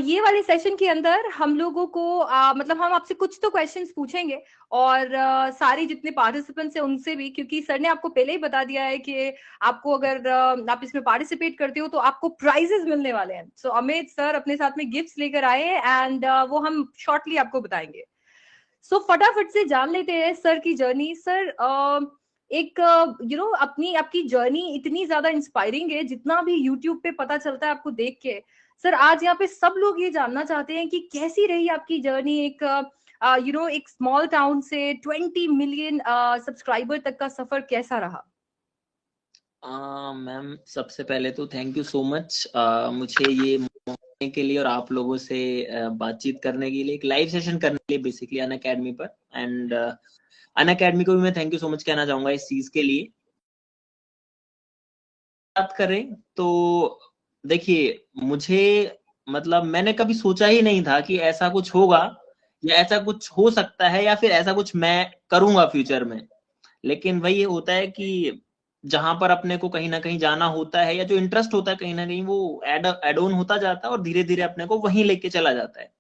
ये वाले सेशन के अंदर हम लोगों को मतलब हम आपसे कुछ तो क्वेश्चंस पूछेंगे और सारे जितने पार्टिसिपेंट्स हैं उनसे भी, क्योंकि सर ने आपको पहले ही बता दिया है कि आपको अगर आप इसमें पार्टिसिपेट करते हो तो आपको प्राइजेस मिलने वाले हैं। सो अमित सर अपने साथ में गिफ्ट्स लेकर आए हैं एंड वो हम शॉर्टली आपको बताएंगे। सो फटाफट से जान लेते हैं सर की जर्नी। सर एक अपनी आपकी जर्नी इतनी ज्यादा इंस्पायरिंग है, जितना भी यूट्यूब पे पता चलता है आपको देख के। सर आज यहाँ पे सब लोग ये जानना चाहते हैं कि कैसी रही आपकी जर्नी, एक एक स्मॉल टाउन से 20 मिलियन सब्सक्राइबर तक का सफर कैसा रहा? मैम सबसे पहले तो थैंक यू सो मच मुझे ये मौके के लिए और आप लोगों से बातचीत करने के लिए, एक लाइव सेशन करने के लिए बेसिकली अनअकैडमी पर। एंड अनअकैडमी को भी मैं थैंक यू सो मच कहना चाहूंगा इस चीज के लिए। बात करें तो देखिए, मुझे मतलब मैंने कभी सोचा ही नहीं था कि ऐसा कुछ होगा या ऐसा कुछ हो सकता है या फिर ऐसा कुछ मैं करूंगा फ्यूचर में। लेकिन वही होता है कि जहां पर अपने को कहीं ना कहीं जाना होता है या जो इंटरेस्ट होता है कहीं ना कहीं वो एड ऑन होता जाता है और धीरे धीरे अपने को वहीं लेके चला जाता है।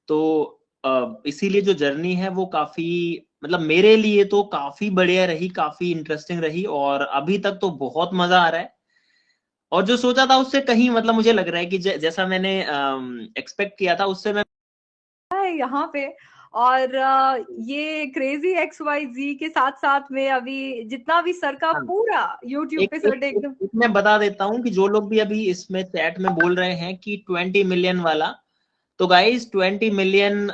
तो इसीलिए जो जर्नी है वो काफी, मतलब मेरे लिए तो काफी बढ़िया रही, काफी इंटरेस्टिंग रही और अभी तक तो बहुत मजा आ रहा है। और जो सोचा था उससे कहीं, मतलब मुझे लग रहा है कि जैसा मैंने एक्सपेक्ट किया था उससे मैं है यहाँ पे। और ये क्रेजी XYZ के साथ साथ में अभी जितना भी सर का हाँ, पूरा यूट्यूब एक पे एक, सर ने एक, एकदम। एक मैं बता देता हूँ कि जो लोग भी अभी इसमें चैट में बोल रहे हैं कि 20 मिलियन वाला, तो गाइस 20 मिलियन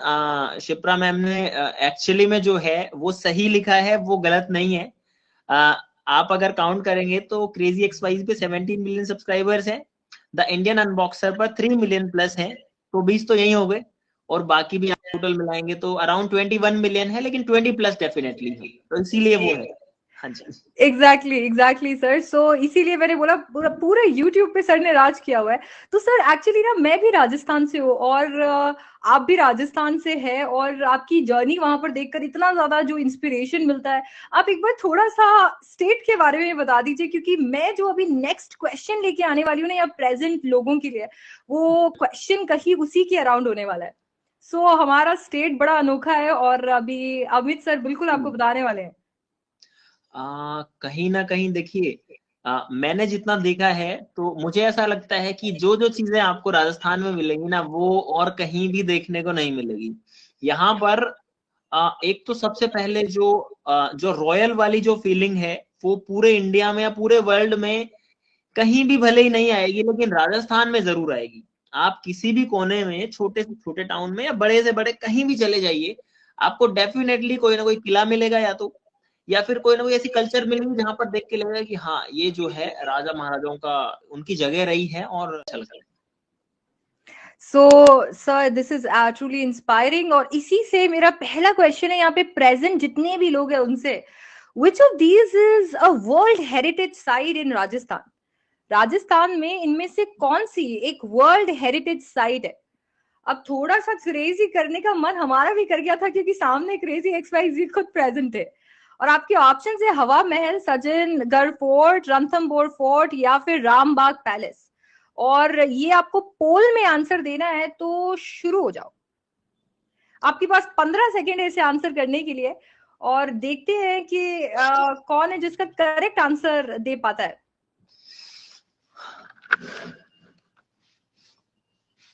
शिप्रा मैम ने एक्चुअली में जो है वो सही लिखा है, वो गलत नहीं है। आ, आप अगर काउंट करेंगे तो क्रेजी एक्स वाइज पे 17 मिलियन सब्सक्राइबर्स हैं, द इंडियन अनबॉक्सर पर 3 मिलियन प्लस हैं, तो 20 तो यही हो गए। और बाकी भी आप टोटल मिलाएंगे तो अराउंड 21 मिलियन है, लेकिन 20 प्लस डेफिनेटली है, तो इसीलिए वो है। हाँ जी। Exactly sir. सो इसीलिए मैंने बोला पूरा पूरा यूट्यूब पे सर ने राज किया हुआ है। तो सर एक्चुअली ना मैं भी राजस्थान से हूँ और आप भी राजस्थान से हैं, और आपकी जर्नी वहां पर देखकर इतना ज्यादा जो इंस्पिरेशन मिलता है। आप एक बार थोड़ा सा स्टेट के बारे में बता दीजिए, क्योंकि मैं जो अभी नेक्स्ट क्वेश्चन लेके आने वाली हूँ ना या प्रेजेंट लोगों के लिए, वो क्वेश्चन कहीं उसी के अराउंड होने वाला है। सो हमारा स्टेट बड़ा अनोखा है और अभी अमित सर बिल्कुल आपको बताने वाले हैं। कहीं ना कहीं देखिए, मैंने जितना देखा है तो मुझे ऐसा लगता है कि जो जो चीजें आपको राजस्थान में मिलेंगी ना वो और कहीं भी देखने को नहीं मिलेगी। यहाँ पर एक तो सबसे पहले जो रॉयल वाली जो फीलिंग है वो पूरे इंडिया में या पूरे वर्ल्ड में कहीं भी भले ही नहीं आएगी, लेकिन राजस्थान में जरूर आएगी। आप किसी भी कोने में, छोटे से छोटे टाउन में या बड़े से बड़े कहीं भी चले जाइए, आपको डेफिनेटली कोई ना कोई किला मिलेगा, या फिर कोई ना कोई ऐसी कल्चर मिलेगी जहां पर देख के लगेगा कि हाँ ये जो है राजा महाराजाओं का उनकी जगह रही है और अच्छा लगता है। So sir this is truly inspiring, और इसी से मेरा पहला क्वेश्चन है यहाँ पे प्रेजेंट जितने भी लोग हैं उनसे, which of these is a world heritage site in Rajasthan? Rajasthan में इनमें से कौन सी एक वर्ल्ड हेरिटेज साइट है? अब थोड़ा सा क्रेजी करने का मन हमारा भी कर गया था, क्योंकि सामने क्रेजी XYZ खुद प्रेजेंट है। और आपके ऑप्शन है हवा महल, सचिन गढ़ फोर्ट, रणथंबोर फोर्ट या फिर रामबाग पैलेस। और ये आपको पोल में आंसर देना है, तो शुरू हो जाओ। आपके पास 15 सेकेंड है इसे आंसर करने के लिए, और देखते हैं कि कौन है जिसका करेक्ट आंसर दे पाता है।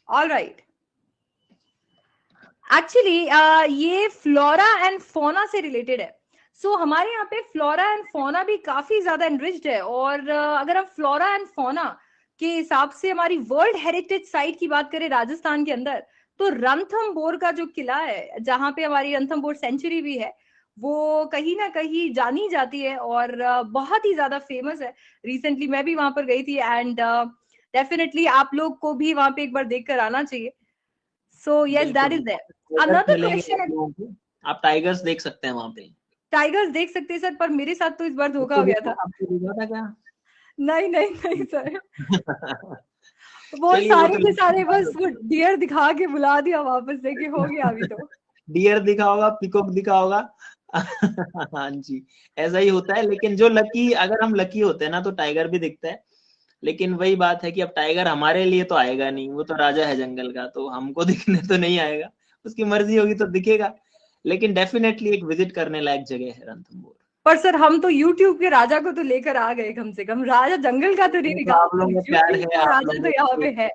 All right. एक्चुअली ये फ्लोरा एंड फोना से रिलेटेड है। सो हमारे यहाँ पे फ्लोरा एंड फोना भी काफी ज्यादा एनरिच्ड है, और अगर हम फ्लोरा एंड फोना के हिसाब से हमारी वर्ल्ड हेरिटेज साइट की बात करें राजस्थान के अंदर, तो रणथंबोर का जो किला है जहाँ पे हमारी रणथंबोर सेंचुरी भी है, वो कहीं ना कहीं जानी जाती है और बहुत ही ज्यादा फेमस है। रिसेंटली मैं भी वहां पर गई थी एंड डेफिनेटली आप लोग को भी वहां पे एक बार देख कर आना चाहिए। सो यस दैट बिल्कुल, इज देयर। टाइगर्स अनदर मिलेंगे आप क्वेश्चन। लोगों को, आप टाइगर्स देख सकते हैं वहां पे। टाइगर्स देख सकते हैं सर, पर मेरे साथ तो इस बार धोखा आपको हो गया देखा, था। आपको देखा था क्या? नहीं नहीं नहीं सर, वो चलिए वो सारे तो के लकी की सारे बात बस वो होती है। डियर दिखा के बुला दिया वापस से कि हो गया अभी तो। डियर दिखा होगा, पिकॉक दिखा होगा। हाँ जी, ऐसा ही होता है, लेकिन जो लकी, अगर हम लकी होते हैं ना तो टाइगर भी दिखता है। लेकिन वही बात है कि अब टाइगर हमारे लिए तो आएगा नहीं, वो तो राजा है जंगल का, तो हमको दिखने तो नहीं आएगा, उसकी मर्जी होगी तो दिखेगा। लेकिन डेफिनेटली एक विजिट करने लायक जगह है रणथंभौर। पर सर हम तो यूट्यूब के राजा को तो लेकर आ गए, कम से कम राजा जंगल का तो नहीं तो निकाल आप लोगों में सकते, प्यार यूट्यूब है, का आप राजा लोगों तो यहाँ को पे है।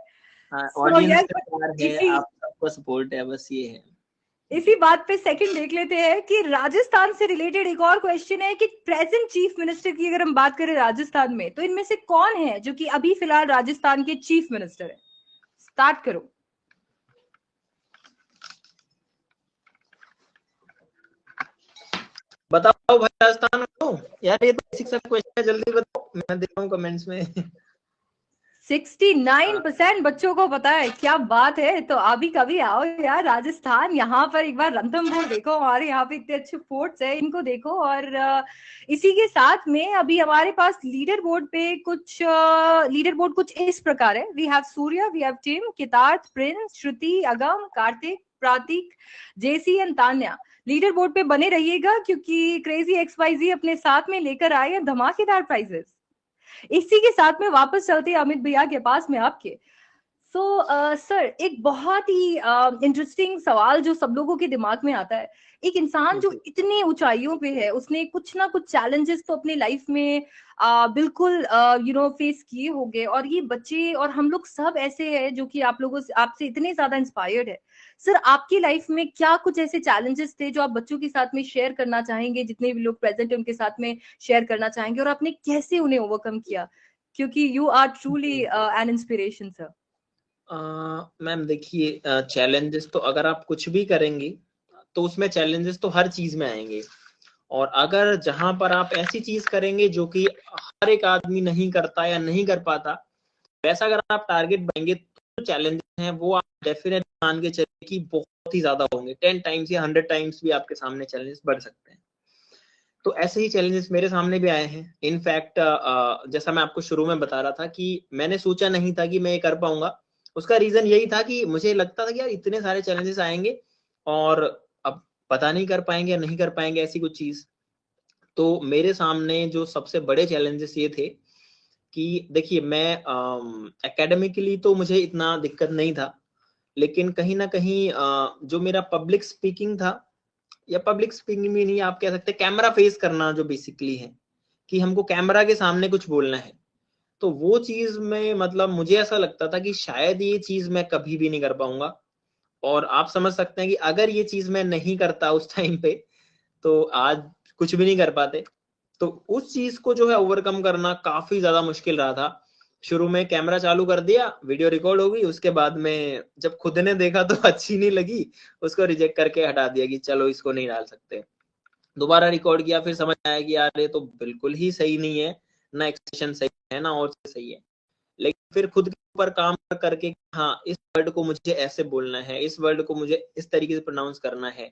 सो ऑडियंस यार का प्यार है, इसी आप सबको सपोर्ट है, बस ये है। इसी बात पे सेकंड देख लेते हैं कि राजस्थान से रिलेटेड एक और क्वेश्चन है कि प्रेजेंट चीफ मिनिस्टर की अगर हम बात करें राजस्थान में, तो इनमें से कौन है जो कि अभी फिलहाल राजस्थान के चीफ मिनिस्टर है? स्टार्ट करो। बताओ भाई, राजस्थान में हो यार, ये तो बेसिक सा क्वेश्चन है, जल्दी बताओ, मैं देख रहा हूँ कमेंट्स में। 69% बच्चों को पता है, क्या बात है। तो अभी कभी आओ यार राजस्थान, यहाँ पर एक बार रणथंभौर देखो, हमारे यहाँ पे इतने अच्छे फोर्ट्स है, इनको देखो। और इसी के साथ में अभी हमारे पास लीडर बोर्ड पे कुछ इस प्रकार है। We have Surya, we have Tim, Kitarth, Prince, Shruti, Agam, Kartik, Pratik, Jessie and Tanya. Leader board पे बने रहिएगा, क्योंकि क्रेजी XYZ अपने साथ में लेकर आए हैं धमाकेदार प्राइजेस। इसी के साथ में वापस चलते हैं अमित भैया के पास में आपके। सो सर, एक बहुत ही इंटरेस्टिंग सवाल जो सब लोगों के दिमाग में आता है, एक इंसान जो इतनी ऊंचाइयों पे है, उसने कुछ ना कुछ चैलेंजेस तो अपनी लाइफ में बिल्कुल फेस किए होंगे, और ये बच्चे और हम लोग सब ऐसे हैं जो कि आप लोगों से, आपसे इतने ज्यादा इंस्पायर्ड है। सर आपकी लाइफ में क्या कुछ ऐसे चैलेंजेस थे जो आप बच्चों के साथ में शेयर करना चाहेंगे, जितने भी लोग प्रेजेंट है उनके साथ में शेयर करना चाहेंगे, और आपने कैसे उन्हें ओवरकम किया? क्योंकि you are truly an inspiration sir. Ma'am देखिए, चैलेंजेस तो अगर आप कुछ भी करेंगे तो उसमें चैलेंजेस तो हर चीज में आएंगे, और अगर जहां पर आप ऐसी चीज करेंगे जो कि हर एक आदमी नहीं करता या नहीं कर पाता, वैसा अगर आप टारगेट बनाएंगे, तो चैलेंजेस हैं वो आप डेफिनेट मान के चलिए कि बहुत ही ज्यादा होंगे, 10 टाइम्स या 100 टाइम्स भी आपके सामने चैलेंजेस बढ़ सकते हैं। तो ऐसे ही चैलेंजेस मेरे सामने भी आए हैं। इनफैक्ट जैसा मैं आपको शुरू में बता रहा था कि मैंने सोचा नहीं था कि मैं ये कर पाऊंगा, उसका रीजन यही था कि मुझे लगता था कि यार इतने सारे चैलेंजेस आएंगे और अब पता नहीं कर पाएंगे या नहीं कर पाएंगे ऐसी कुछ चीज। तो मेरे सामने जो सबसे बड़े चैलेंजेस ये थे कि देखिए, मैं एकेडमिकली तो मुझे इतना दिक्कत नहीं था, लेकिन कहीं ना कहीं जो मेरा पब्लिक स्पीकिंग था, या पब्लिक स्पीकिंग भी नहीं, आप कह सकते कैमरा फेस करना जो बेसिकली है, कि हमको कैमरा के सामने कुछ बोलना है, तो वो चीज में मतलब मुझे ऐसा लगता था कि शायद ये चीज मैं कभी भी नहीं कर पाऊंगा। और आप समझ सकते हैं कि अगर ये चीज मैं नहीं करता उस टाइम पे, तो आज कुछ भी नहीं कर पाते। तो उस चीज को जो है ओवरकम करना काफी ज्यादा मुश्किल रहा था। शुरू में कैमरा चालू कर दिया, वीडियो रिकॉर्ड हो गई, उसके बाद में जब खुद ने देखा तो अच्छी नहीं लगी, उसको रिजेक्ट करके हटा दिया कि चलो इसको नहीं डाल सकते। दोबारा रिकॉर्ड किया, फिर समझ आया कि यार ये तो बिल्कुल ही सही नहीं है, ना एक्सप्रेशन सही है ना और सही है। लेकिन फिर खुद के ऊपर काम करके, हाँ इस वर्ड को मुझे ऐसे बोलना है, इस वर्ड को मुझे इस तरीके से प्रोनाउंस करना है,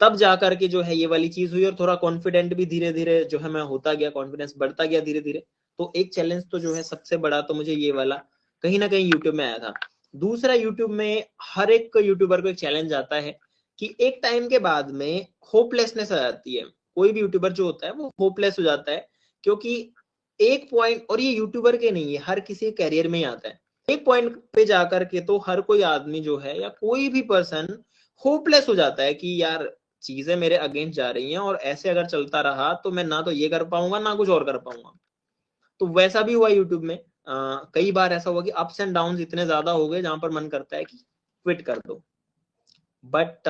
तब जाकर के जो है ये वाली चीज हुई, और थोड़ा कॉन्फिडेंट भी धीरे धीरे जो है मैं होता गया, कॉन्फिडेंस बढ़ता गया धीरे धीरे। तो एक चैलेंज तो जो है सबसे बड़ा तो मुझे ये वाला कहीं ना कहीं यूट्यूब में आया था। दूसरा, यूट्यूब में हर एक यूट्यूबर को एक चैलेंज आता है कि एक टाइम के बाद में होपलेसनेस आ जाती है। कोई भी यूट्यूबर जो होता है वो होपलेस हो जाता है, क्योंकि एक पॉइंट, और ये यूट्यूबर के नहीं है, हर किसी कैरियर में ही आता है, एक पॉइंट पे जाकर के तो हर कोई आदमी जो है या कोई भी पर्सन होपलेस हो जाता है कि यार चीजें मेरे अगेंस्ट जा रही हैं, और ऐसे अगर चलता रहा तो मैं ना तो ये कर पाऊंगा ना कुछ और कर पाऊंगा। तो वैसा भी हुआ यूट्यूब में। कई बार ऐसा हुआ कि अप्स एंड डाउन इतने ज्यादा हो गए जहां पर मन करता है कि क्विट कर दो। बट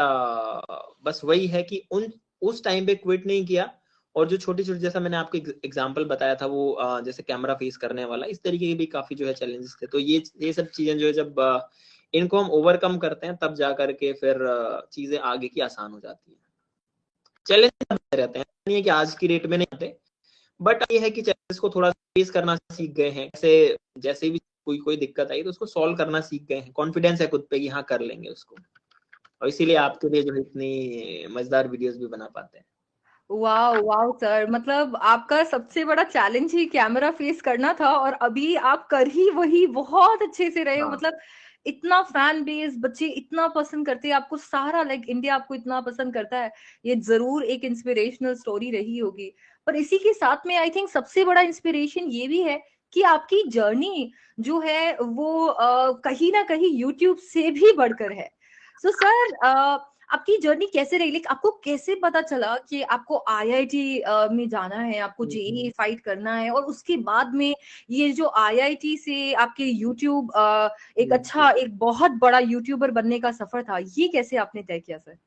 बस वही है कि उस टाइम पे क्विट नहीं किया। और जो छोटी छोटी, जैसा मैंने आपको एग्जांपल बताया था वो जैसे कैमरा फेस करने वाला, इस तरीके के भी काफी जो है चैलेंजेस थे। तो ये सब चीजें जो है जब इनको हम ओवरकम करते हैं, तब जा करके फिर चीजें आगे की आसान हो जाती है। चैलेंज रहते हैं, नहीं है कि आज की डेट में नहीं आते, बट ये है कि चैलेंज को थोड़ा फेस करना सीख गए हैं। जैसे जैसे भी कोई कोई दिक्कत आई तो उसको सॉल्व करना सीख गए हैं, कॉन्फिडेंस है खुद पे कि हाँ कर लेंगे उसको। और इसीलिए आपके लिए जो है इतनी मजेदार वीडियोस भी बना पाते हैं। वाओ वाओ सर, मतलब आपका सबसे बड़ा चैलेंज ही कैमरा फेस करना था, और अभी आप कर ही वही बहुत अच्छे से रहे हो। हाँ, मतलब इतना फैन बेस, बच्चे इतना पसंद करते हैं आपको, सारा लाइक इंडिया आपको इतना पसंद करता है, ये जरूर एक इंस्पिरेशनल स्टोरी रही होगी। पर इसी के साथ में आई थिंक सबसे बड़ा इंस्पिरेशन ये भी है कि आपकी जर्नी जो है वो कहीं ना कहीं यूट्यूब से भी बढ़कर है। सो सर, आपकी जर्नी कैसे रही? लाइक आपको कैसे पता चला कि आपको आईआईटी में जाना है, आपको जेईई फाइट करना है, और उसके बाद में ये जो आईआईटी से आपके यूट्यूब एक अच्छा, एक बहुत बड़ा यूट्यूबर बनने का सफर था, ये कैसे आपने तय किया सर?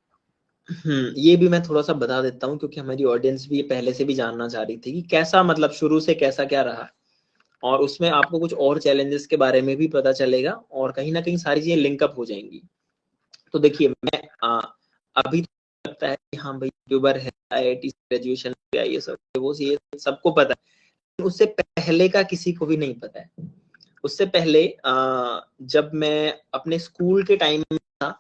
ये भी मैं थोड़ा सा बता देता हूँ, क्योंकि हमारी ऑडियंस भी पहले से भी जानना चाह रही थी कि कैसा, मतलब शुरू से कैसा क्या रहा, और उसमें आपको कुछ और चैलेंजेस के बारे में भी पता चलेगा, और कहीं ना कहीं सारी चीजें लिंकअप हो जाएंगी। तो देखिए, मैं अभी तो लगता है कि हाँ भाई यूट्यूबर है, आईआईटी ग्रेजुएशन किया, ये सब वो ये सबको पता है। उससे पहले का किसी को भी नहीं पता है। उससे पहले जब मैं अपने स्कूल के टाइम में था,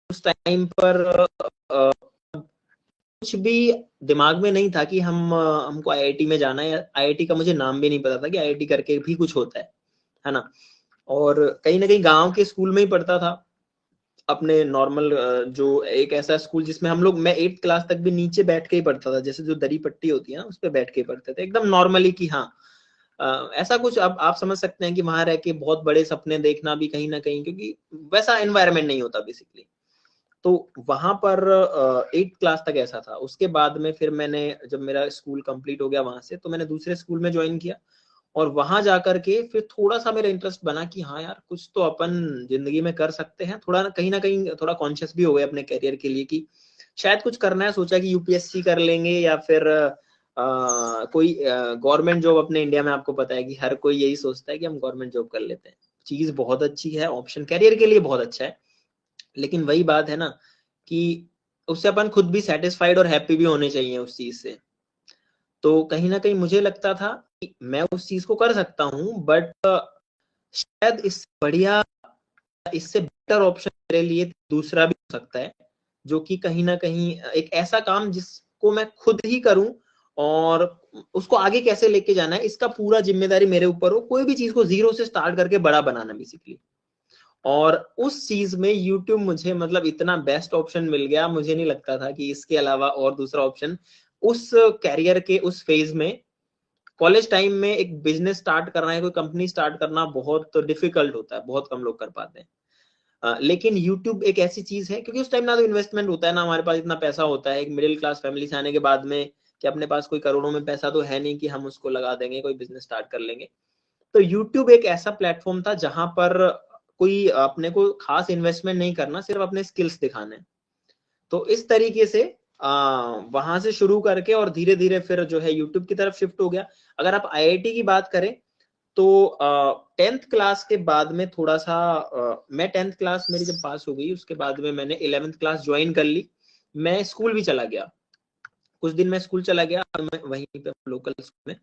उस टाइम पर कुछ भी दिमाग में नहीं था कि हमको आईआईटी में जाना है, या आईआईटी का मुझे नाम भी नहीं पता था कि आईआईटी करके भी कुछ होता है ना। और कहीं ना कहीं गांव के स्कूल में ही पढ़ता था, अपने नॉर्मल, जो एक ऐसा स्कूल जिसमें हम लोग, मैं 8th क्लास तक भी नीचे बैठ के ही पढ़ता था, जैसे जो दरी पट्टी होती है ना, उस पर बैठ के ही पढ़ते थे एकदम नॉर्मली, कि हाँ ऐसा कुछ। अब आप समझ सकते हैं कि वहां रह के बहुत बड़े सपने देखना भी कहीं ना कहीं, क्योंकि वैसा एनवायरनमेंट नहीं होता बेसिकली। तो वहां पर 8th क्लास तक ऐसा था। उसके बाद में फिर मैंने, जब मेरा स्कूल कंप्लीट हो गया वहां से, तो मैंने दूसरे स्कूल में ज्वाइन किया, और वहां जाकर के फिर थोड़ा सा मेरा इंटरेस्ट बना कि हाँ यार, कुछ तो अपन जिंदगी में कर सकते हैं। थोड़ा ना कहीं थोड़ा कॉन्शियस भी हो गए अपने करियर के लिए कि शायद कुछ करना है। सोचा कि यूपीएससी कर लेंगे, या फिर कोई गवर्नमेंट जॉब। अपने इंडिया में आपको पता है कि हर कोई यही सोचता है कि हम गवर्नमेंट जॉब कर लेते हैं। चीज बहुत अच्छी है, ऑप्शन करियर के लिए बहुत अच्छा है, लेकिन वही बात है ना कि उससे अपन खुद भी सेटिस्फाइड और हैप्पी भी होने चाहिए उस चीज से। तो कहीं ना कहीं मुझे लगता था कि मैं उस चीज को कर सकता हूँ, बट शायद इससे बढ़िया, इससे बेटर ऑप्शन मेरे लिए दूसरा भी हो सकता है, जो कि कहीं ना कहीं एक ऐसा काम जिसको मैं खुद ही करूं, और उसको आगे कैसे लेके जाना है इसका पूरा जिम्मेदारी मेरे ऊपर हो। कोई भी चीज को जीरो से स्टार्ट करके बड़ा बनाना बेसिकली। और उस चीज में YouTube मुझे, मतलब इतना बेस्ट ऑप्शन मिल गया, मुझे नहीं लगता था कि इसके अलावा और दूसरा ऑप्शन उस कैरियर के उस फेज में। कॉलेज टाइम में एक बिजनेस स्टार्ट करना है, कोई कंपनी स्टार्ट करना बहुत डिफिकल्ट होता है, बहुत कम लोग कर पाते हैं। लेकिन YouTube एक ऐसी चीज है, क्योंकि उस टाइम ना तो इन्वेस्टमेंट होता है, ना हमारे पास इतना पैसा होता है, एक मिडिल क्लास फैमिली से आने के बाद में, कि अपने पास कोई करोड़ों में पैसा तो है नहीं कि हम उसको लगा देंगे, कोई बिजनेस स्टार्ट कर लेंगे। तो YouTube एक ऐसा प्लेटफॉर्म था जहां पर कोई अपने को खास इन्वेस्टमेंट नहीं करना, सिर्फ अपने स्किल्स दिखाने। तो इस तरीके से वहां से शुरू करके और धीरे धीरे फिर जो है YouTube की तरफ शिफ्ट हो गया। अगर आप आईआईटी की बात करें, तो 10th क्लास के बाद में थोड़ा सा, मैं 10th क्लास मेरी जब पास हो गई, उसके बाद में मैंने 11th क्लास ज्वाइन कर ली। मैं स्कूल भी चला गया, कुछ दिन मैं स्कूल चला गया, और मैं वहीं पे लोकल स्कूल में।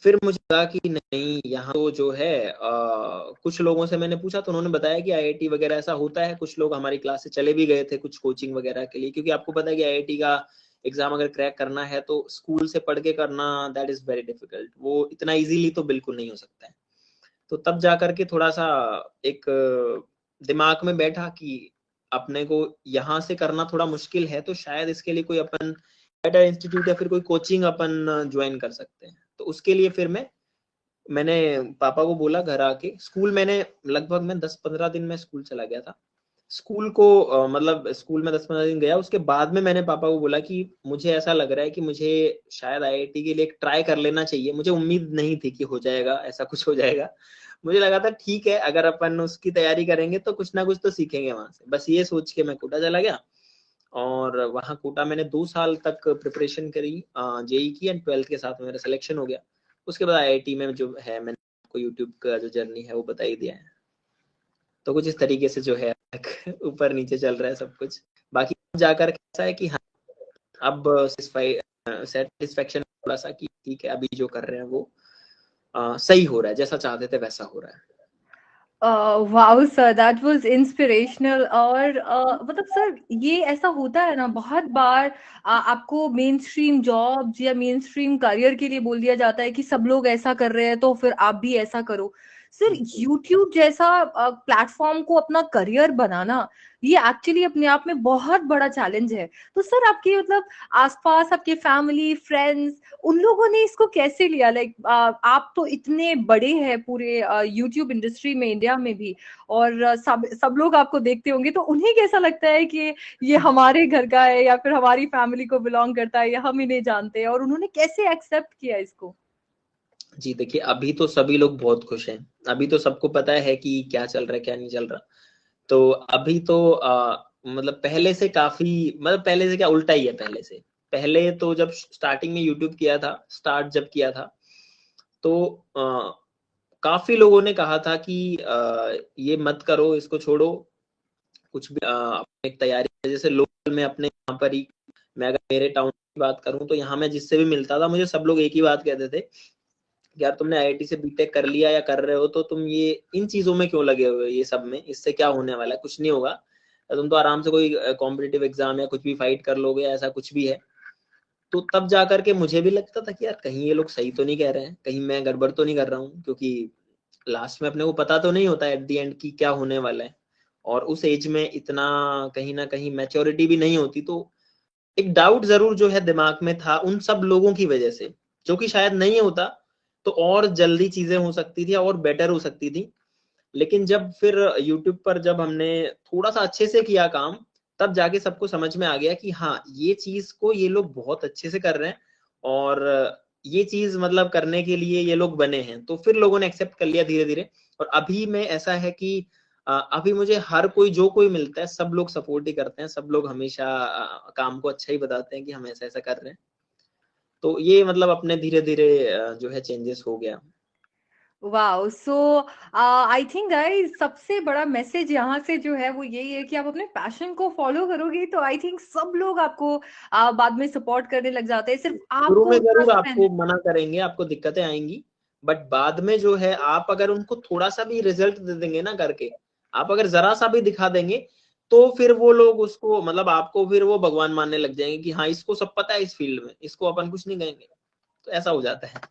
फिर मुझे लगा कि नहीं, यहाँ तो जो है कुछ लोगों से मैंने पूछा, तो उन्होंने बताया कि आईआईटी वगैरह ऐसा होता है। कुछ लोग हमारी क्लास से चले भी गए थे कुछ कोचिंग वगैरह के लिए, क्योंकि आपको पता है कि आईआईटी का एग्जाम अगर क्रैक करना है तो स्कूल से पढ़ के करना, दैट इज वेरी डिफिकल्ट। वो इतना इजीली तो बिल्कुल नहीं हो सकता है। तो तब जा करके थोड़ा सा एक दिमाग में बैठा कि अपने को यहाँ से करना थोड़ा मुश्किल है, तो शायद इसके लिए कोई अपन बेटर इंस्टीट्यूट या फिर कोई कोचिंग अपन ज्वाइन कर सकते हैं। तो उसके लिए फिर मैंने पापा को बोला घर आके। स्कूल मैंने लगभग, मैं 10-15 दिन में स्कूल चला गया था। स्कूल को मतलब स्कूल में 10-15 दिन गया, उसके बाद में मैंने पापा को बोला कि मुझे ऐसा लग रहा है कि मुझे शायद आईआईटी के लिए एक ट्राई कर लेना चाहिए। मुझे उम्मीद नहीं थी कि हो जाएगा, ऐसा कुछ हो जाएगा। मुझे लगा था ठीक है, अगर अपन उसकी तैयारी करेंगे तो कुछ ना कुछ तो सीखेंगे वहां से, बस ये सोच के मैं कोटा चला गया। और वहां कोटा मैंने 2 साल तक प्रिपरेशन करी, जेई की, एंड 12th के साथ मेरा सिलेक्शन हो गया। उसके बाद आईआईटी में जो है, मैंने आपको यूट्यूब का जो जर्नी है वो बता ही दिया है। तो कुछ इस तरीके से जो है ऊपर नीचे चल रहा है सब कुछ। बाकी जाकर कैसा है कि हाँ, अब सेटिस्फेक्शन थोड़ा सा कि ठीक है, अभी जो कर रहे हैं वो सही हो रहा है, जैसा चाहते थे वैसा हो रहा है। Wow sir, that was inspirational. और मतलब सर, ये ऐसा होता है ना बहुत बार, आपको मेन स्ट्रीम जॉब्स या मेन स्ट्रीम करियर के लिए बोल दिया जाता है कि सब लोग ऐसा कर रहे हैं तो फिर आप भी ऐसा करो। सर यूट्यूब जैसा प्लेटफॉर्म को अपना करियर बनाना, ये एक्चुअली अपने आप में बहुत बड़ा चैलेंज है। तो सर आपके मतलब आसपास आपके फैमिली फ्रेंड्स उन लोगों ने इसको कैसे लिया? लाइक आप तो इतने बड़े हैं पूरे यूट्यूब इंडस्ट्री में इंडिया में भी, और सब सब लोग आपको देखते होंगे, तो उन्हें कैसा लगता है कि ये हमारे घर का है या फिर हमारी फैमिली को बिलोंग करता है या हम इन्हें जानते हैं, और उन्होंने कैसे एक्सेप्ट किया इसको? जी देखिए, अभी तो सभी लोग बहुत खुश हैं। अभी तो सबको पता है कि क्या चल रहा है, क्या नहीं चल रहा। तो अभी तो मतलब पहले से काफ़ी, मतलब पहले से क्या, उल्टा ही है पहले से। पहले तो जब स्टार्टिंग में यूट्यूब किया था, स्टार्ट जब किया था, तो काफ़ी लोगों ने कहा था कि ये मत करो, इसको छोड़ो, कुछ भी अपने तैयारी, जैसे लोकल में अपने यहाँ पर ही, मैं अगर मेरे टाउन की बात करूँ तो यहाँ मैं जिससे भी मिलता था, मुझे सब लोग एक ही बात कहते थे, यार तुमने आईआईटी से बीटेक कर लिया या कर रहे हो, तो तुम ये इन चीजों में क्यों लगे हुए हो, ये सब में इससे क्या होने वाला है, कुछ नहीं होगा, तुम तो आराम से कोई कॉम्पिटिटिव एग्जाम या कुछ भी फाइट कर लोगे, ऐसा कुछ भी है। तो तब जा करके मुझे भी लगता था कि यार कहीं ये लोग सही तो नहीं कह रहे हैं, कहीं मैं गड़बड़ तो नहीं कर रहा हूँ, क्योंकि लास्ट में अपने को पता तो नहीं होता एट द एंड की क्या होने वाला है। और उस एज में इतना कहीं ना कहीं मैच्योरिटी भी नहीं होती, तो एक डाउट जरूर जो है दिमाग में था उन सब लोगों की वजह से, जो कि शायद नहीं होता तो और जल्दी चीजें हो सकती थी और बेटर हो सकती थी। लेकिन जब फिर यूट्यूब पर जब हमने थोड़ा सा अच्छे से किया काम, तब जाके सबको समझ में आ गया कि हाँ, ये चीज को ये लोग बहुत अच्छे से कर रहे हैं, और ये चीज मतलब करने के लिए ये लोग बने हैं। तो फिर लोगों ने एक्सेप्ट कर लिया धीरे धीरे। और अभी में ऐसा है कि अभी मुझे हर कोई जो कोई मिलता है, सब लोग सपोर्ट ही करते हैं, सब लोग हमेशा काम को अच्छा ही बताते हैं कि हम ऐसा ऐसा कर रहे हैं। तो ये मतलब अपने धीरे धीरे जो है चेंजेस हो गया। Wow! So I think guys सबसे बड़ा मैसेज यहाँ से जो है वो यही है कि आप अपने पैशन को फॉलो करोगे तो आई थिंक सब लोग आपको बाद में सपोर्ट करने लग जाते हैं, सिर्फ शुरू आपको में उतना जरूर सा आपको मेहनत। मना करेंगे, आपको दिक्कतें आएंगी, बट बाद में जो है आप अगर उनको थोड़ा सा भी रिजल्ट दे देंगे ना करके, आप अगर जरा सा भी दिखा देंगे, तो फिर वो लोग उसको मतलब आपको फिर वो भगवान मानने लग जाएंगे कि हाँ, इसको सब पता है इस फील्ड में, इसको अपन कुछ नहीं कहेंगे। तो ऐसा हो जाता है।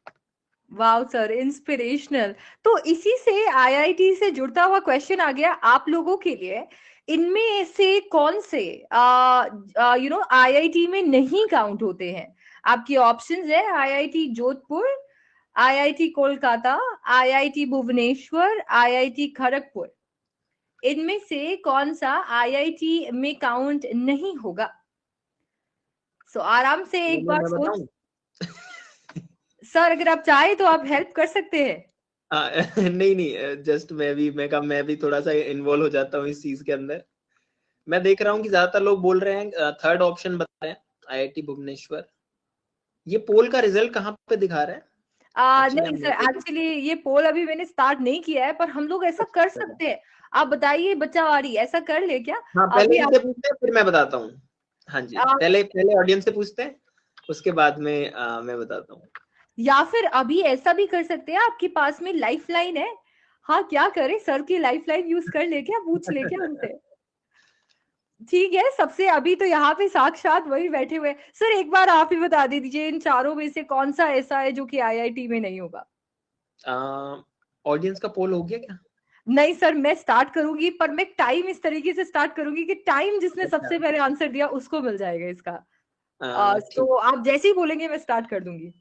Wow sir, inspirational. तो इसी से आईआईटी से जुड़ता हुआ क्वेश्चन आ गया आप लोगों के लिए। इनमें से कौन से आईआईटी में नहीं काउंट होते हैं? आपकी ऑप्शंस है IIT Jodhpur, IIT Kolkata, IIT Bhubaneswar, IIT Kharagpur. इनमें से कौन सा आईआईटी में काउंट नहीं होगा? सो आराम से एक बार मैं सोच। बताऊं? सर अगर आप चाहे तो आप हेल्प कर सकते हैं। नहीं नहीं, जस्ट मैं भी थोड़ा सा इन्वॉल्व हो जाता हूँ इस चीज के अंदर। मैं देख रहा हूँ कि ज्यादातर लोग बोल रहे हैं, थर्ड ऑप्शन बता रहे हैं, आईआईटी भुवनेश्वर। ये पोल का रिजल्ट कहाँ पे दिखा रहा है? एक्चुअली नहीं हम सर, नहीं देखे। एक्चुअली ये पोल अभी मैंने स्टार्ट नहीं किया है, पर हम लोग ऐसा कर अच्छा, सकते हैं। आप बताइए बच्चावाड़ी ऐसा कर ले क्या? हाँ, पहले अभी इनसे पूछते हैं फिर मैं बताता हूँ। हाँ जी, आप पहले पहले ऑडियंस से पूछते हैं, उसके बाद में मैं बताता हूँ। या फिर अभी ऐसा भी कर सकते हैं, आपके पास में लाइफ लाइन है। हाँ, क्या करें, सर की लाइफ लाइन यूज कर ले क्या, पूछ ले क्या उनसे? ठीक है, सबसे अभी तो यहाँ पे साक्षात वही बैठे हुए हैं। सर एक बार आप ही बता दीजिए इन चारों में से कौन सा ऐसा है जो कि आईआईटी में नहीं होगा? ऑडियंस का पोल हो गया क्या? नहीं सर, मैं स्टार्ट करूंगी, पर मैं टाइम इस तरीके से स्टार्ट करूंगी कि टाइम जिसने अच्छा, सबसे पहले आंसर दिया उसको मिल जाएगा इसका। ठीक। तो आप जैसे ही बोलेंगे मैं स्टार्ट कर दूंगी।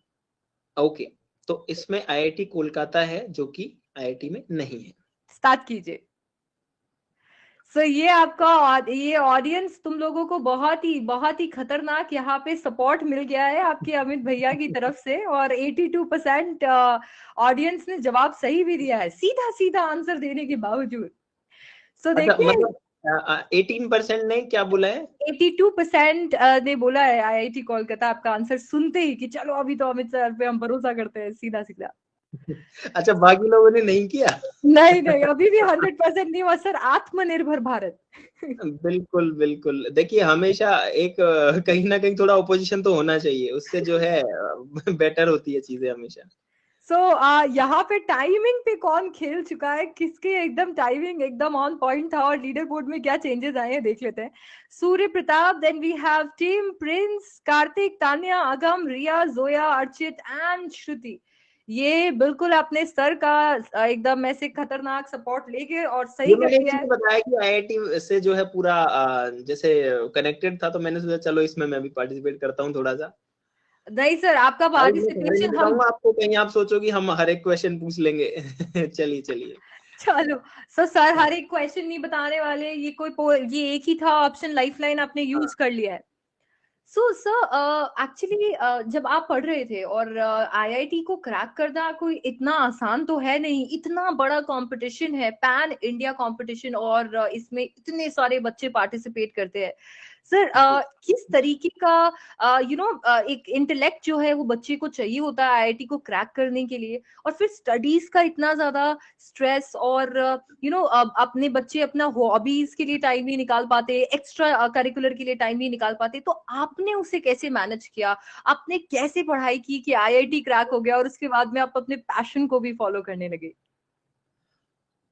ओके, तो इसमें आईआईटी कोलकाता है जो कि आईआईटी में नहीं है। स्टार्ट कीजिए। सो ये आपका ये ऑडियंस तुम लोगों को बहुत ही खतरनाक यहाँ पे सपोर्ट मिल गया है आपके अमित भैया की तरफ से, और 82% ऑडियंस ने जवाब सही भी दिया है, सीधा सीधा आंसर देने के बावजूद। सो अच्छा, देखिए, मतलब 18% ने क्या बोला है? 82% ने बोला है आईआईटी कोलकाता, आपका आंसर सुनते ही कि चलो अभी तो अमित सर पे हम भरोसा करते हैं, सीधा सीधा। अच्छा, बाकी लोगों ने नहीं किया। नहीं नहीं, अभी भी 100% नहीं हुआ सर, आत्मनिर्भर भारत। बिल्कुल बिल्कुल, देखिए हमेशा एक कहीं ना कहीं थोड़ा ओपोजिशन तो होना चाहिए, उससे जो है बेटर होती है चीजें हमेशा। सो यहाँ पे टाइमिंग पे कौन खेल चुका है, किसके एकदम टाइमिंग एकदम ऑन पॉइंट था, और लीडर बोर्ड में क्या चेंजेस आए हैं देख लेते हैं। Surya Pratap, then we have team Prince, Kartik, Tanya, Agam, Riya, Zoya, Archit and Shruti. ये बिल्कुल आपने सर का एकदम ऐसे खतरनाक सपोर्ट लेके और सही ये कर मैंने दिया है। इसलिए बताया कि आईआईटी से जो है पूरा जैसे कनेक्टेड था, तो मैंने सोचा चलो इसमें मैं भी पार्टिसिपेट करता हूँ थोड़ा सा। नहीं सर, आपका भाई मैं सारे नहीं पार्टिसिपेशन हम बताऊंगा आपको, कहीं आप सोचो कि हम हर एक क्वेश्चन पूछ लेंगे। चलिए चलिए। चलो सर हाँ हर एक क्वेश्चन नहीं बताने वाले, ये ये एक ही था ऑप्शन, लाइफलाइन आपने यूज कर लिया है। सो सर एक्चुअली जब आप पढ़ रहे थे और आईआईटी को क्रैक करना कोई इतना आसान तो है नहीं, इतना बड़ा कंपटीशन है, पैन इंडिया कंपटीशन, और इसमें इतने सारे बच्चे पार्टिसिपेट करते हैं। सर जी। किस तरीके का एक इंटेलेक्ट जो है वो बच्चे को चाहिए होता है आईआईटी को क्रैक करने के लिए, और फिर स्टडीज का इतना ज्यादा स्ट्रेस, और अपने बच्चे अपना हॉबीज के लिए टाइम नहीं निकाल पाते, एक्स्ट्रा करिकुलर के लिए टाइम नहीं निकाल पाते, तो आपने उसे कैसे मैनेज किया? आपने कैसे पढ़ाई की कि आईआईटी क्रैक हो गया और उसके बाद में आप अपने पैशन को भी फॉलो करने लगे?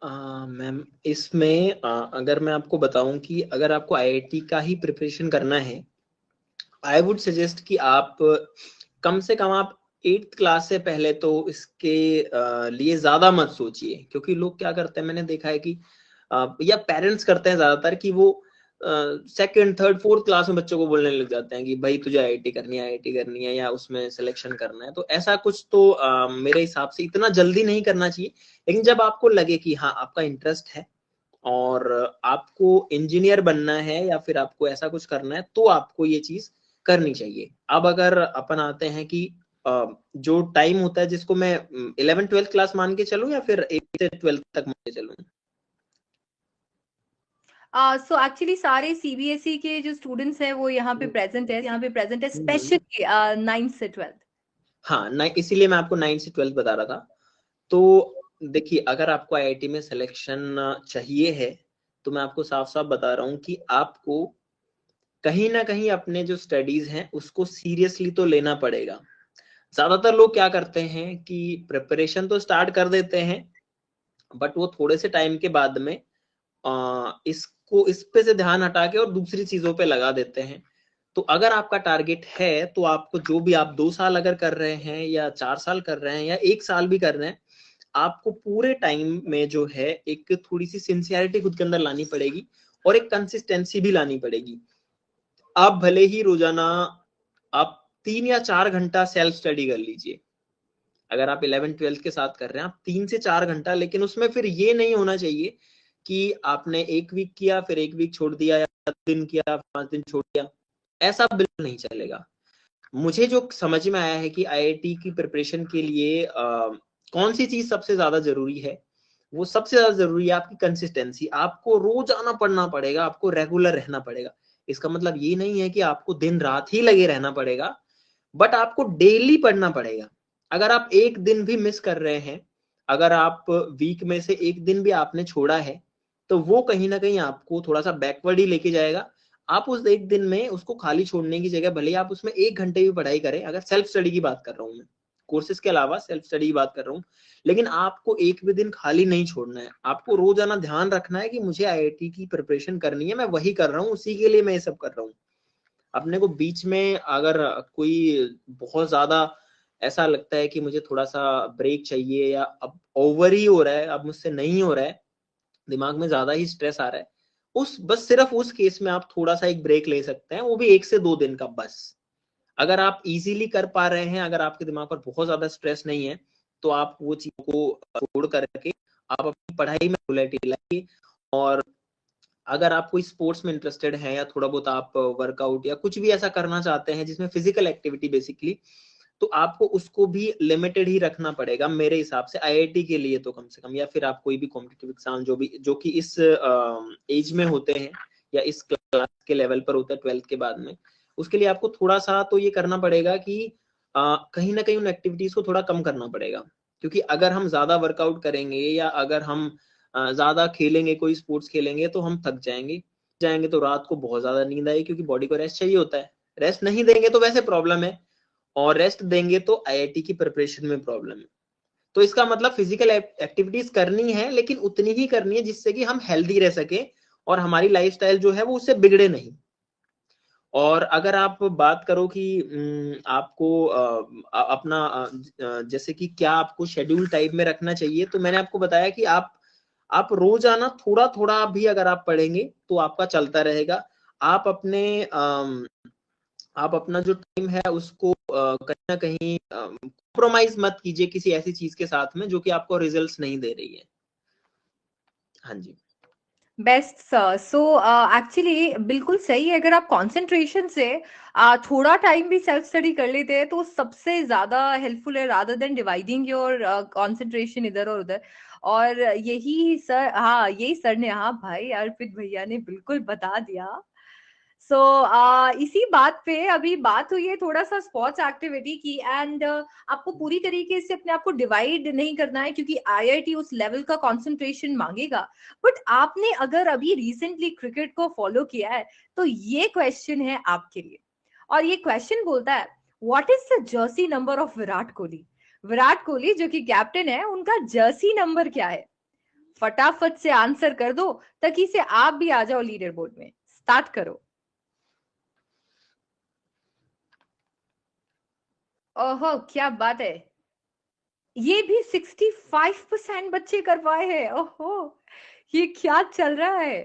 मैम इसमें अगर मैं आपको बताऊं कि अगर आपको आईआईटी का ही प्रिपरेशन करना है, आई वुड सजेस्ट कि आप कम से कम आप 8th क्लास से पहले तो इसके लिए ज्यादा मत सोचिए। क्योंकि लोग क्या करते हैं, मैंने देखा है कि या पेरेंट्स करते हैं ज्यादातर कि वो सेकंड थर्ड फोर्थ क्लास में बच्चों को बोलने लग जाते हैं कि भाई तुझे आईआईटी करनी है, आईआईटी करनी है, या उसमें सिलेक्शन करना है। तो ऐसा कुछ तो मेरे हिसाब से इतना जल्दी नहीं करना चाहिए। लेकिन जब आपको लगे कि हाँ आपका इंटरेस्ट है और आपको इंजीनियर बनना है या फिर आपको ऐसा कुछ करना है, तो आपको ये चीज करनी चाहिए। अब अगर अपन आते हैं कि जो टाइम होता है जिसको मैं 11th 12th क्लास मान के चलूं या फिर 8th से 12th तक मान के चलूं। सो एक्चुअली सारे सीबीएसई के जो स्टूडेंट्स हैं वो यहाँ पे प्रेजेंट है, हम्म। स्पेशली 9th से 12th। हाँ इसीलिए मैं आपको 9th से 12th बता रहा था। तो देखिए अगर आपको आईआईटी में सिलेक्शन चाहिए है, तो मैं आपको साफ साफ बता रहा हूँ कि आपको कहीं ना कहीं अपने जो स्टडीज हैं उसको सीरियसली तो लेना पड़ेगा। ज्यादातर लोग क्या करते हैं कि प्रिपरेशन तो स्टार्ट कर देते हैं, बट वो थोड़े से टाइम के बाद में इसको इस पे से ध्यान हटा के और दूसरी चीजों पे लगा देते हैं। तो अगर आपका टारगेट है तो आपको जो भी आप 2 साल अगर कर रहे हैं या 4 साल कर रहे हैं या 1 साल भी कर रहे हैं, आपको पूरे टाइम में जो है एक थोड़ी सी सिंसियरिटी खुद के अंदर लानी पड़ेगी और एक कंसिस्टेंसी भी लानी पड़ेगी। आप भले ही रोजाना आप 3 या 4 घंटा सेल्फ स्टडी कर लीजिए। अगर आप 11th 12th के साथ कर रहे हैं आप 3 से 4 घंटा, लेकिन उसमें फिर ये नहीं होना चाहिए कि आपने 1 वीक किया फिर 1 वीक छोड़ दिया, या 7 दिन किया 5 दिन छोड़ दिया। ऐसा बिल्कुल नहीं चलेगा। मुझे जो समझ में आया है कि आईआईटी की प्रिपरेशन के लिए कौन सी चीज सबसे ज्यादा जरूरी है, वो सबसे ज्यादा जरूरी है आपकी कंसिस्टेंसी। आपको रोज आना पढ़ना पड़ेगा, आपको रेगुलर रहना पड़ेगा। इसका मतलब ये नहीं है कि आपको दिन रात ही लगे रहना पड़ेगा, बट आपको डेली पढ़ना पड़ेगा। अगर आप एक दिन भी मिस कर रहे हैं, अगर आप वीक में से एक दिन भी आपने छोड़ा है, तो वो कहीं ना कहीं आपको थोड़ा सा बैकवर्ड ही लेके जाएगा। आप उस एक दिन में उसको खाली छोड़ने की जगह भले आप उसमें 1 घंटे भी पढ़ाई करें, अगर सेल्फ स्टडी की बात कर रहा हूं मैं, कोर्सेज के अलावा सेल्फ स्टडी की बात कर रहा हूँ, लेकिन आपको एक भी दिन खाली नहीं छोड़ना है। आपको रोजाना ध्यान रखना है कि मुझे आईआईटी की प्रिपरेशन करनी है, मैं वही कर रहा हूँ, उसी के लिए मैं ये सब कर रहा हूँ। अपने को बीच में अगर कोई बहुत ज्यादा ऐसा लगता है कि मुझे थोड़ा सा ब्रेक चाहिए, या अब ओवर ही हो रहा है, अब मुझसे नहीं हो रहा है, दिमाग में ज्यादा ही स्ट्रेस आ रहा है, उस बस सिर्फ उस केस में आप थोड़ा सा एक ब्रेक ले सकते हैं, वो भी 1 से 2 दिन का बस। अगर आप इजीली कर पा रहे हैं, अगर आपके दिमाग पर बहुत ज्यादा स्ट्रेस नहीं है, तो आप वो चीज को छोड़ करके आप अपनी पढ़ाई में रेगुलरिटी लाइए। और अगर आप कोई स्पोर्ट्स में इंटरेस्टेड हैं या थोड़ा बहुत आप वर्कआउट या कुछ भी ऐसा करना चाहते हैं जिसमें फिजिकल एक्टिविटी बेसिकली, तो आपको उसको भी लिमिटेड ही रखना पड़ेगा मेरे हिसाब से, आईआईटी के लिए तो कम से कम, या फिर आप कोई भी कॉम्पिटिटिव एग्जाम जो कि इस एज में होते हैं या इस क्लास के लेवल पर होता है 12th के बाद में, उसके लिए आपको थोड़ा सा तो ये करना पड़ेगा कि कहीं ना कहीं उन एक्टिविटीज को थोड़ा कम करना पड़ेगा। क्योंकि अगर हम ज्यादा वर्कआउट करेंगे या अगर हम ज्यादा खेलेंगे, कोई स्पोर्ट्स खेलेंगे, तो हम थक जाएंगे तो रात को बहुत ज्यादा नींद आएगी, क्योंकि बॉडी को रेस्ट चाहिए होता है। रेस्ट नहीं देंगे तो वैसे प्रॉब्लम है, और रेस्ट देंगे तो आईआईटी की प्रिपरेशन में प्रॉब्लम है। तो इसका मतलब फिजिकल एक्टिविटीज करनी है, लेकिन उतनी ही करनी है जिससे कि हम हेल्दी रह सके और हमारी लाइफस्टाइल जो है वो उससे बिगड़े नहीं। और अगर आप बात करो कि आपको अपना जैसे कि क्या आपको शेड्यूल टाइप में रखना चाहिए, तो मैंने आपको बताया कि आप रोजाना थोड़ा थोड़ा भी अगर आप पढ़ेंगे तो आपका चलता रहेगा। आप अपने आप अपना जो टाइम है उसको कहीं ना कहीं कॉम्प्रोमाइज मत कीजिए किसी ऐसी चीज के साथ में जो कि आपको रिजल्ट्स नहीं दे रही है। हाँ जी। Best sir. सो एक्चुअली बिल्कुल सही है, अगर आप कंसंट्रेशन से थोड़ा टाइम भी सेल्फ स्टडी कर लेते हैं तो सबसे ज्यादा हेल्पफुल है, rather than dividing your concentration इधर और उधर। और यही सर, हाँ यही सर ने, हाँ भाई अर्पित भैया ने बिल्कुल बता दिया। सो इसी बात पे अभी बात हुई है थोड़ा सा स्पोर्ट्स एक्टिविटी की, एंड आपको पूरी तरीके से अपने आप को डिवाइड नहीं करना है क्योंकि आईआईटी उस लेवल का कंसंट्रेशन मांगेगा। बट आपने अगर अभी रिसेंटली क्रिकेट को फॉलो किया है तो ये क्वेश्चन है आपके लिए। और ये क्वेश्चन बोलता है, what is the Jersey number of Virat Kohli? Virat Kohli जो कि कैप्टन है, उनका जर्सी नंबर क्या है? फटाफट से आंसर कर दो ताकि से आप भी आ जाओ लीडर बोर्ड में। स्टार्ट करो। ओहो क्या बात है, ये भी 65% बच्चे कर पाए हैं। ओहो ये क्या चल रहा है।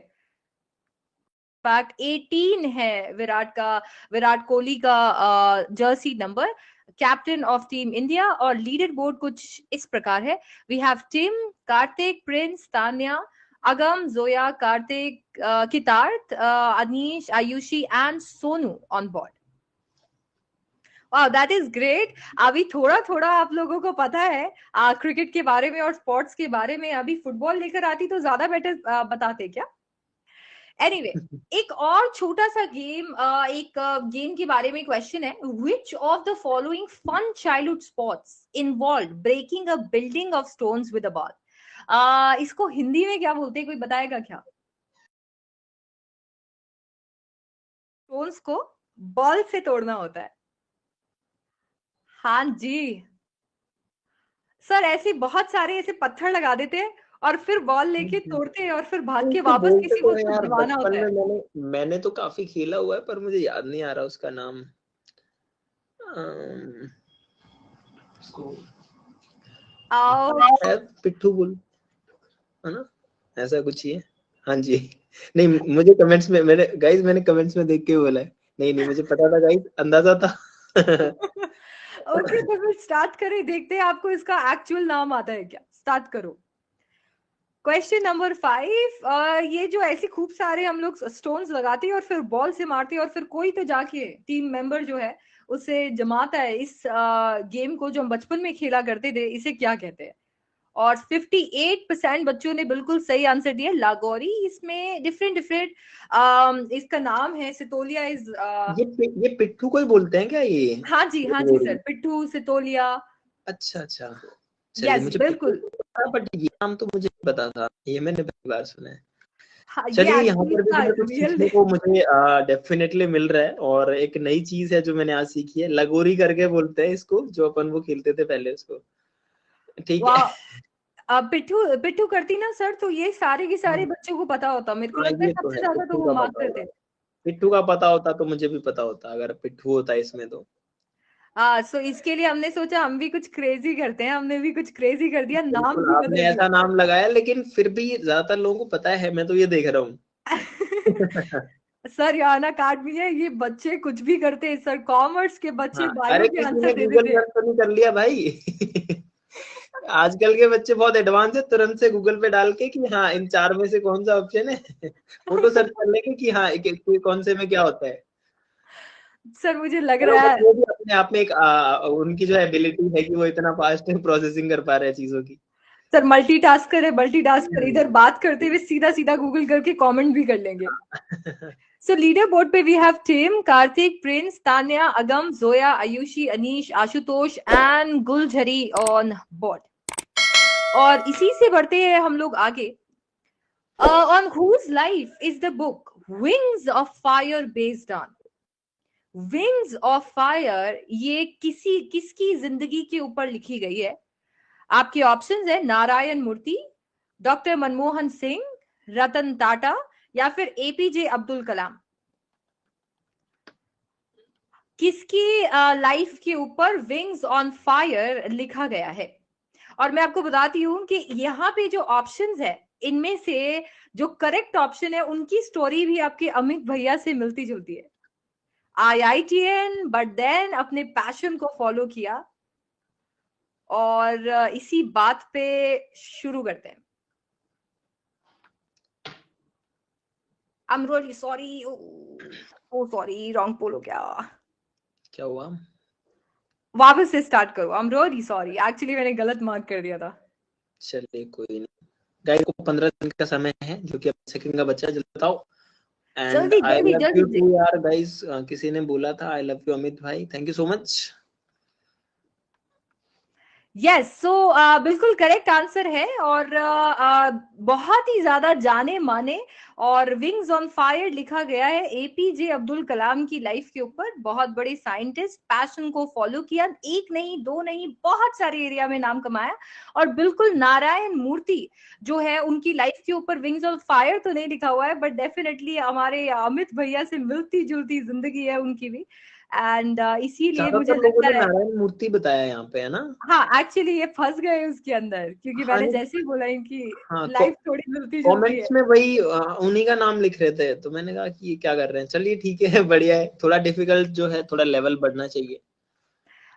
फैक्ट 18 है विराट कोहली का jersey number, captain of team India. और लीडर बोर्ड कुछ इस प्रकार है। We have team, Kartik, Prince, Tanya, Agam, Zoya, Kartik, Kitarth, Anish, Ayushi and Sonu on board. वाह दैट इज ग्रेट। अभी थोड़ा थोड़ा आप लोगों को पता है क्रिकेट के बारे में और स्पोर्ट्स के बारे में। अभी फुटबॉल लेकर आती तो ज्यादा बेटर बताते क्या। एनीवे एक और छोटा सा गेम, एक गेम के बारे में क्वेश्चन है। Which of the following fun childhood sports involve breaking a building of stones with a ball? इसको हिंदी में क्या बोलते हैं, कोई बताएगा क्या? स्टोन्स को बॉल से तोड़ना होता है। हाँ जी सर, ऐसे बहुत सारे ऐसे पत्थर लगा देते हैं और फिर बॉल लेके तोड़ते हैं और फिर भाग के इसको वापस बोलते किसी को तो है उसको यार, दिलवाना बचपन होता में है। मैंने तो काफी खेला हुआ है पर मुझे याद नहीं आ रहा उसका नाम। इसको आओ शायद पिट्ठू बोल, है ना, ऐसा कुछ ही है। हाँ जी। नहीं, मुझे कमेंट्स में मैंने कमेंट्स में देख के बोला है। नहीं नहीं, मुझे पता था गाइस, अंदाजा था। ओके तो फिर स्टार्ट करें, देखते हैं आपको इसका एक्चुअल नाम आता है क्या। स्टार्ट करो। Question number 5। ये जो ऐसे खूब सारे हम लोग स्टोन्स लगाते हैं और फिर बॉल से मारते हैं और फिर कोई तो जाके टीम मेंबर जो है उसे जमाता है, इस गेम को जो हम बचपन में खेला करते थे, इसे क्या कहते हैं? और 58% बच्चों ने बिल्कुल सही आंसर दिया, लागोरी। इसमें डिफरेंट डिफरेंट इसका नाम है, सितोलिया इज ये पिट्ठू को ही बोलते हैं क्या ये? हाँ जी सर, पिट्ठू, सितोलिया। अच्छा अच्छा, चलिए यस मुझे पिट्ठू बिल्कुल। तो पता, बट ये नाम तो मुझे नहीं पता था, ये मैंने पहली बार सुना है। हाँ ये चलिए, यहाँ एक्चुअली पर भी इसका मुझे कुछ रियल। सीखने को मुझे डेफिनेटली मिल रहा है, और एक नई चीज है जो मैंने आज सीखी है, लगोरी करके बोलते हैं इसको, जो अपन वो खेलते थे पहले उसको। ठीक है। वाह पिट्ठू पिट्ठू करती ना सर, तो ये सारे के सारे बच्चों को पता होता, मेरे को हाँ लगता है ये तो सबसे है, ज्यादा तो पिट्ठू वो का मार्क पता करते होगा। हैं। पिट्ठू का पता होता तो मुझे भी पता होता, अगर पिट्ठू होता इसमें तो। सो इसके लिए हमने सोचा हम भी कुछ क्रेजी करते हैं, हमने भी कुछ क्रेजी कर दिया, नाम बिल्कुल, भी आपने बदल ऐसा दिया। नाम लगाया, लेकिन फिर भी ज्यादातर लोगों को पता है, मैं तो ये देख रहा हूँ। सर याना अकादमी है, ये बच्चे कुछ भी करते हैं सर, कॉमर्स के बच्चे हाँ, बायो अरे के किसी आंसर ने दे गूगल देते हैं। सर्च तो नहीं कर लिया भाई? आजकल के बच्चे बहुत एडवांस है, तुरंत से गूगल पे डाल के कि हाँ इन चार में से कौन सा ऑप्शन है, फोटो सर्च कर लेंगे कि हाँ कौन से में क्या होता है। सर मुझे लग चलो, रहा बट है वो भी अपने आप में एक उनकी जो एबिलिटी है कि वो इतना फास्ट प्रोसेसिंग कर पा रहे हैं चीजों की। सर मल्टीटास्कर है, इधर बात करते हुए सीधा सीधा गूगल करके कमेंट भी कर लेंगे। सो लीडर बोर्ड पे we have team, Kartik, Prince, Tanya, Agam, Zoya, Ayushi, Anish, Ashutosh and Gulzari on board. और इसी से बढ़ते हैं हम लोग आगे। On whose life is the book Wings of Fire based on? Wings of fire ये किसकी जिंदगी के ऊपर लिखी गई है? आपके ऑप्शंस है नारायण मूर्ति, डॉक्टर मनमोहन सिंह, रतन टाटा या फिर एपीजे अब्दुल कलाम। किसकी लाइफ के ऊपर विंग्स ऑन फायर लिखा गया है? और मैं आपको बताती हूँ कि यहाँ पे जो ऑप्शंस है, इनमें से जो करेक्ट ऑप्शन है उनकी स्टोरी भी आपके अमित भैया से मिलती जुलती है। IITN, बट देन अपने पैशन को फॉलो किया। और इसी बात पे शुरू करते हैं। I am really sorry, oh sorry, wrong poll हो गया। क्या हुआ? वापस से स्टार्ट करो। I am really sorry, actually मैंने गलत मार्क कर दिया था। चलिए कोई नहीं, गाइस को 15 दिन का समय है, जो कि अब सेकंड का बच्चा है, जल्दी बताओ। एंड जल्दी आई जल्दी लव यू जल्दी। टू यार गाइस, किसी ने बोला था आई लव यू अमित भाई, thank you so much. Yes, so बिल्कुल करेक्ट आंसर है। और बहुत ही ज्यादा जाने माने और विंग्स ऑन फायर लिखा गया है APJ अब्दुल कलाम की लाइफ के ऊपर। बहुत बड़े साइंटिस्ट, पैशन को फॉलो किया, एक नहीं दो नहीं, बहुत सारे एरिया में नाम कमाया। और बिल्कुल नारायण मूर्ति जो है, उनकी लाइफ के ऊपर विंग्स ऑन फायर तो नहीं लिखा हुआ है, बट डेफिनेटली हमारे अमित भैया से मिलती जुलती जिंदगी है उनकी भी। एंड इसीलिए मुझे ज्यादातर लोगों ने लगता है, नारायण मूर्ति बताया यहाँ पे, है ना? हाँ एक्चुअली ये फंस गए उसके अंदर, क्योंकि हाँ मैंने जैसे ही बोला इनकी हाँ, लाइफ थोड़ी मिलती जुलती है। कमेंट्स में वही उन्हीं का नाम लिख रहे थे, तो मैंने कहा कि ये क्या कर रहे हैं। चलिए ठीक है, बढ़िया है, थोड़ा डिफिकल्ट जो है थोड़ा लेवल बढ़ना चाहिए।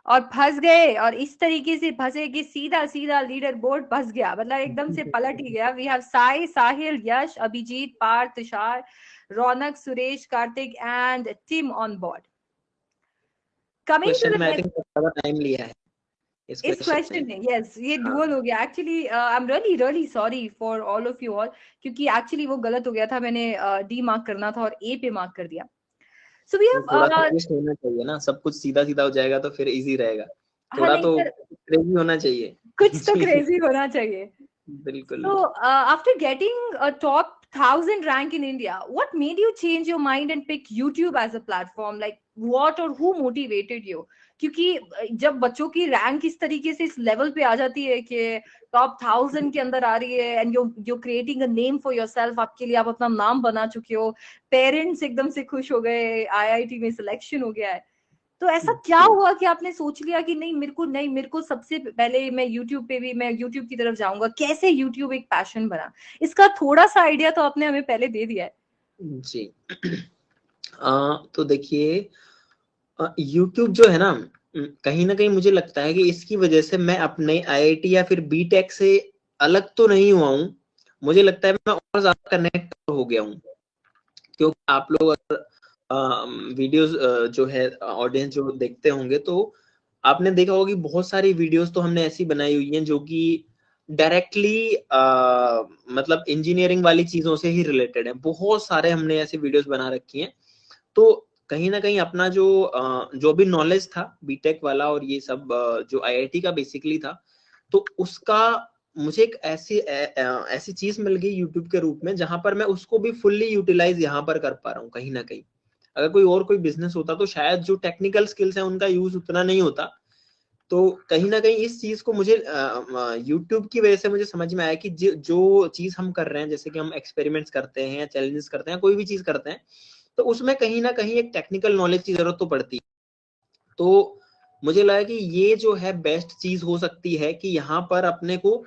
और फंस गए, और इस तरीके से फंसे कि सीधा सीधा लीडर बोर्ड फंस गया, मतलब एकदम से पलट ही गया। We have Sai, Sahil, Yash, Abhijit, Parth, Tushar, Raunak, Suresh, Kartik and team on board. Coming to question the में आई नेक्स्ट, थिंक ज्यादा टाइम लिया है इस इस क्वेश्चन क्वेश्चन में। में यस, ये हाँ, डुअल हो गया actually. I am really really sorry for all of you all, क्योंकि एक्चुअली वो गलत हो गया था, मैंने डी मार्क करना था और ए पे मार्क कर दिया। सो वी तो हैव थोड़ा सा ट्विस्ट होना चाहिए ना, सब कुछ सीधा सीधा हो जाएगा तो फिर इजी रहेगा। हाँ थोड़ा नहीं तो सर, क्रेजी होना चाहिए। कुछ तो जी, क्रेजी होना चाहिए। बिल्कुल। So, after getting a top 1,000 rank in India, what made you change your mind and pick YouTube as a platform? Like, what or who motivated you? क्योंकि जब बच्चों की रैंक इस तरीके से इस लेवल पे आ जाती है कि टॉप 1,000 के अंदर आ रही है, and you creating a name for yourself, आपके लिए आप अपना नाम बना चुके हो, पेरेंट्स एकदम से खुश हो गए, IIT में सिलेक्शन हो गया है, तो ऐसा क्या जी, हुआ कि आपने सोच लिया कि नहीं, मेरे को सबसे पहले मैं यूट्यूब की तरफ जाऊंगा? कैसे यूट्यूब एक पैशन बना? इसका थोड़ा सा आइडिया तो आपने हमें पहले दे दिया है। जी। तो देखिए, यूट्यूब जो है ना, कहीं ना कहीं मुझे लगता है कि इसकी वजह से मैं अपने IIT या फिर बीटेक से अलग तो नहीं हुआ हूँ। मुझे लगता है मैं और ज्यादा कनेक्ट हो गया हूँ, क्योंकि आप लोग अगर वीडियोस जो है ऑडियंस जो देखते होंगे, तो आपने देखा होगा कि बहुत सारी वीडियोस तो हमने ऐसी बनाई हुई हैं जो कि डायरेक्टली मतलब इंजीनियरिंग वाली चीजों से ही रिलेटेड है। बहुत सारे हमने ऐसी वीडियोस बना रखी हैं। तो कहीं ना कहीं अपना जो भी नॉलेज था बीटेक वाला और ये सब जो IIT का बेसिकली था, तो उसका मुझे एक ऐसी चीज मिल गई यूट्यूब के रूप में, जहां पर मैं उसको भी फुल्ली यूटिलाइज यहाँ पर कर पा रहा हूँ। कहीं ना कहीं अगर कोई बिजनेस होता तो शायद जो टेक्निकल स्किल्स है उनका यूज उतना नहीं होता। तो कहीं ना कहीं इस चीज को मुझे यूट्यूब की वजह से मुझे समझ में आया कि जो चीज हम कर रहे हैं, जैसे कि हम एक्सपेरिमेंट्स करते हैं या चैलेंजेस करते हैं, कोई भी चीज करते हैं, तो उसमें कहीं ना कहीं एक टेक्निकल नॉलेज की जरूरत तो पड़ती है। तो मुझे लगा कि ये जो है बेस्ट चीज हो सकती है कि यहाँ पर अपने को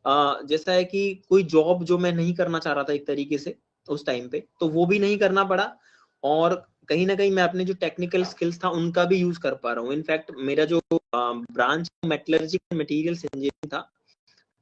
जैसा है कि कोई जॉब जो मैं नहीं करना चाह रहा था एक तरीके से उस टाइम पे, तो वो भी नहीं करना पड़ा। और कहीं ना कहीं मैं अपने जो टेक्निकल स्किल्स था उनका भी यूज कर पा रहा हूँ। इनफैक्ट मेरा जो ब्रांच मेटलर्जी मेटीरियल्स इंजीनियरिंग था,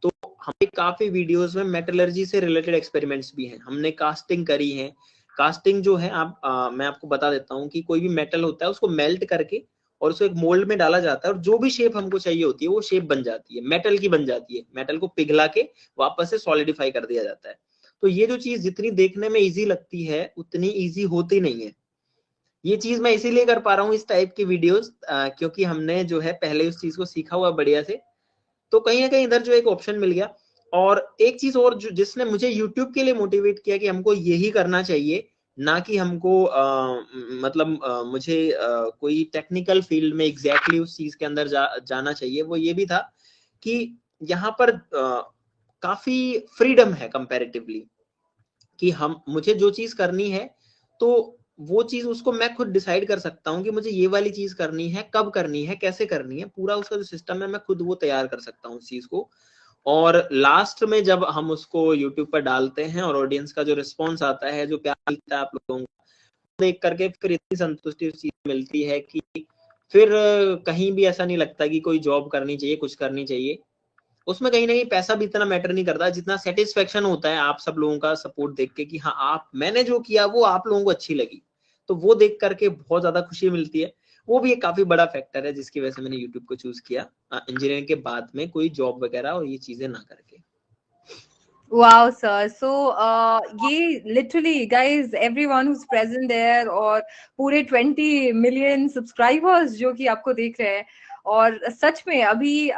तो हमने काफी वीडियोस में मेटलर्जी से रिलेटेड एक्सपेरिमेंट्स भी हैं, हमने कास्टिंग करी है। कास्टिंग जो है मैं आपको बता देता हूँ कि कोई भी मेटल होता है उसको मेल्ट करके और उसको एक मोल्ड में डाला जाता है, और जो भी शेप हमको चाहिए होती है वो शेप बन जाती है, मेटल की बन जाती है। मेटल को पिघला के वापस से सॉलिडिफाई कर दिया जाता है। तो ये जो चीज जितनी देखने में इजी लगती है उतनी इजी होती नहीं है। ये चीज मैं इसीलिए कर पा रहा हूँ इस टाइप की वीडियोस, क्योंकि हमने जो है पहले उस चीज को सीखा हुआ बढ़िया से। तो कहीं ना कहीं इधर जो एक ऑप्शन मिल गया। और एक चीज और जो जिसने मुझे यूट्यूब के लिए मोटिवेट किया कि हमको यही करना चाहिए, ना कि हमको मतलब मुझे कोई टेक्निकल फील्ड में एग्जैक्टली उस चीज के अंदर जाना चाहिए, वो ये भी था कि यहाँ पर काफी फ्रीडम है कंपैरेटिवली, कि हम मुझे जो चीज करनी है, तो वो चीज उसको मैं खुद डिसाइड कर सकता हूँ कि मुझे ये वाली चीज करनी है, कब करनी है, कैसे करनी है, पूरा उसका जो सिस्टम है मैं खुद वो तैयार कर सकता हूँ उस चीज को। और लास्ट में जब हम उसको YouTube पर डालते हैं और ऑडियंस का जो रिस्पॉन्स आता है, जो प्यार मिलता है आप लोगों को देख करके, फिर इतनी संतुष्टि उस चीज मिलती है कि फिर कहीं भी ऐसा नहीं लगता कि कोई जॉब करनी चाहिए, कुछ करनी चाहिए। उसमें कहीं ना कहीं पैसा भी इतना मैटर नहीं करता जितना सेटिस्फेक्शन होता है आप सब लोगों का सपोर्ट देख के कि हाँ आप, मैंने जो किया वो आप लोगों को अच्छी लगी, तो वो देख करके बहुत ज्यादा खुशी मिलती है। वो भी एक काफी बड़ा फैक्टर है जिसकी वजह से मैंने यूट्यूब को चूज किया इंजीनियरिंग के बाद में, कोई जॉब वगैरह और ये चीजें ना करके। Wow, sir. So, ये literally, guys, everyone who's present there और पूरे 20 million subscribers जो कि आपको देख रहे हैं, और सच में अभी